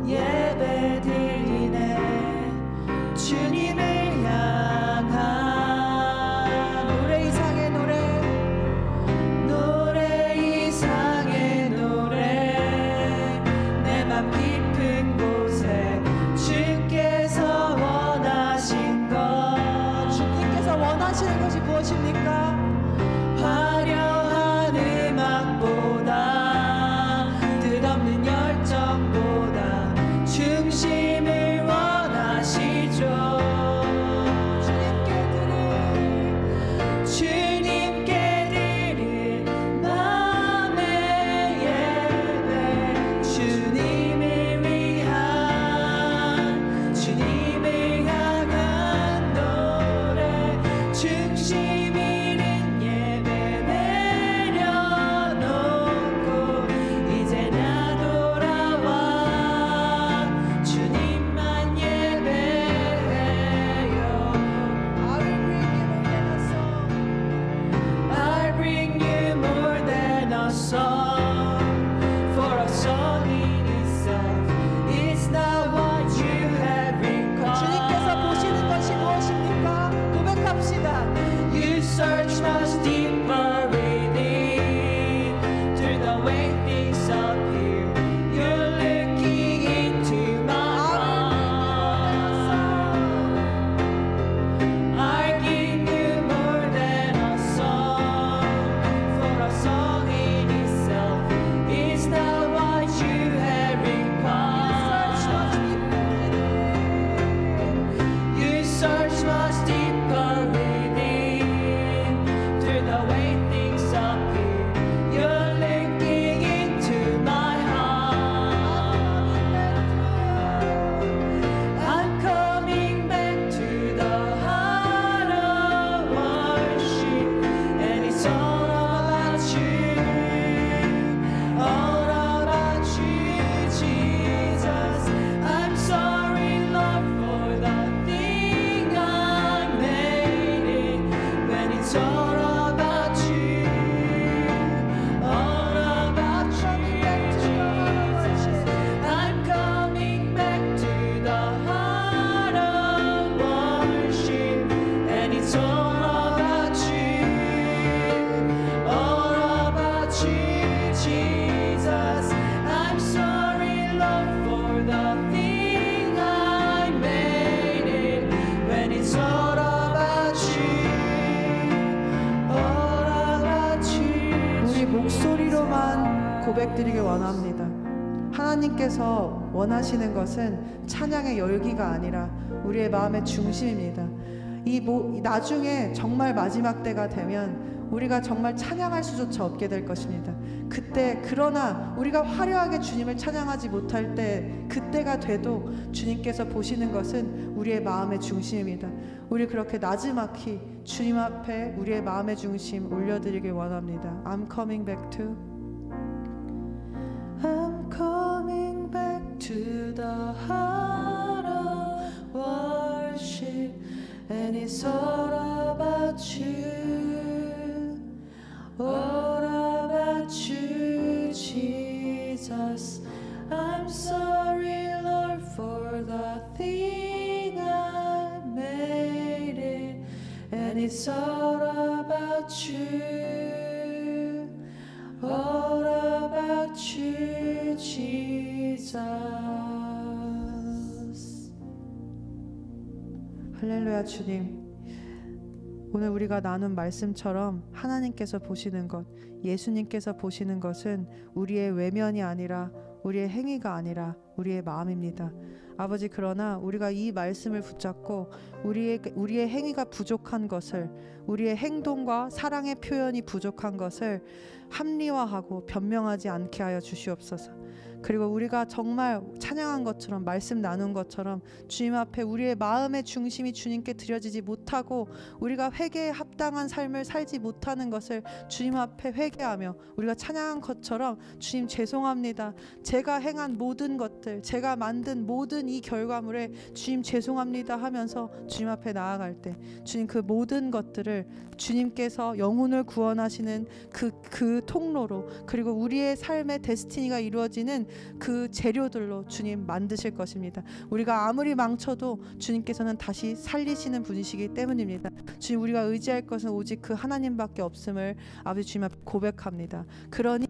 예배 드리네. 주님을 향한 노래 이상의 노래, 노래 이상의 노래, 내 맘 깊은 곳에 주께서 원하신 것, 주님께서 원하시는 것이 무엇입니까? 화려한 원합니다. 하나님께서 원하시는 것은 찬양의 열기가 아니라 우리의 마음의 중심입니다. 나중에 정말 마지막 때가 되면 우리가 정말 찬양할 수조차 없게 될 것입니다. 그때 그러나 우리가 화려하게 주님을 찬양하지 못할 때 그때가 돼도 주님께서 보시는 것은 우리의 마음의 중심입니다. 우리 그렇게 나지막히 주님 앞에 우리의 마음의 중심 올려드리길 원합니다. I'm coming back to I'm coming back to the heart of worship and it's all about you, all about you, Jesus. I'm sorry, Lord, for the thing I made it, and it's all about you, all about you, Jesus. 할렐루야. 주님, 오늘 우리가 나눈 말씀처럼 하나님께서 보시는 것, 예수님께서 보시는 것은 우리의 외면이 아니라 우리의 행위가 아니라 우리의 마음입니다. 아버지, 그러나 우리가 이 말씀을 붙잡고 우리의 행위가 부족한 것을, 우리의 행동과 사랑의 표현이 부족한 것을 합리화하고 변명하지 않게 하여 주시옵소서. 그리고 우리가 정말 찬양한 것처럼, 말씀 나눈 것처럼 주님 앞에 우리의 마음의 중심이 주님께 드려지지 못하고 우리가 회개에 합당한 삶을 살지 못하는 것을 주님 앞에 회개하며 우리가 찬양한 것처럼, 주님 죄송합니다, 제가 행한 모든 것들, 제가 만든 모든 이 결과물에 주님 죄송합니다 하면서 주님 앞에 나아갈 때 주님 그 모든 것들을 주님께서 영혼을 구원하시는 그 통로로, 그리고 우리의 삶의 데스티니가 이루어지는 그 재료들로 주님 만드실 것입니다. 우리가 아무리 망쳐도 주님께서는 다시 살리시는 분이시기 때문입니다. 주님, 우리가 의지할 것은 오직 그 하나님밖에 없음을 아버지 주님 앞에 고백합니다. 그러니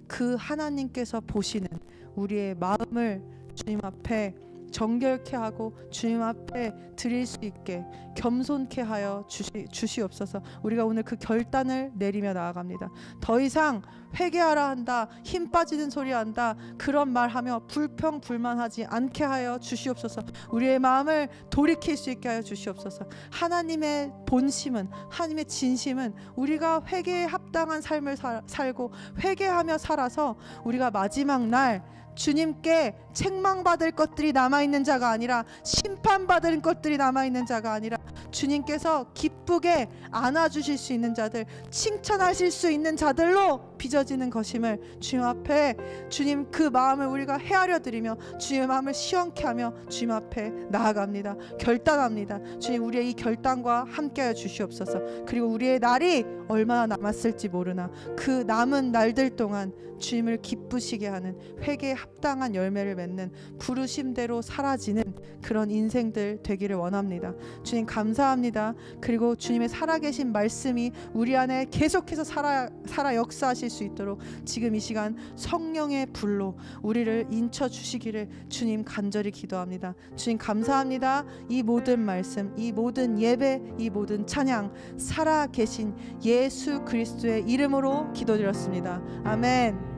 그 하나님께서 보시는 우리의 마음을 주님 앞에 정결케 하고 주님 앞에 드릴 수 있게 겸손케 하여 주시옵소서. 우리가 오늘 그 결단을 내리며 나아갑니다. 더 이상 회개하라 한다, 힘 빠지는 소리 한다, 그런 말하며 불평불만하지 않게 하여 주시옵소서. 우리의 마음을 돌이킬 수 있게 하여 주시옵소서. 하나님의 본심은, 하나님의 진심은 우리가 회개에 합당한 삶을 살고 회개하며 살아서 우리가 마지막 날 주님께 책망받을 것들이 남아있는 자가 아니라, 심판받을 것들이 남아있는 자가 아니라 주님께서 기쁘게 안아주실 수 있는 자들, 칭찬하실 수 있는 자들로 빚어지는 것임을 주님 앞에, 주님 그 마음을 우리가 헤아려 드리며 주님의 마음을 시원케 하며 주님 앞에 나아갑니다. 결단합니다. 주님, 우리의 이 결단과 함께하여 주시옵소서. 그리고 우리의 날이 얼마나 남았을지 모르나 그 남은 날들 동안 주님을 기쁘시게 하는, 회개에 합당한 열매를 맺는, 부르심대로 사라지는 그런 인생들 되기를 원합니다. 주님 감사합니다. 그리고 주님의 살아계신 말씀이 우리 안에 계속해서 살아 역사하실 수 있도록 지금 이 시간 성령의 불로 우리를 인쳐 주시기를 주님 간절히 기도합니다. 주님 감사합니다. 이 모든 말씀, 이 모든 예배, 이 모든 찬양 살아계신 예수 그리스도의 이름으로 기도드렸습니다. 아멘.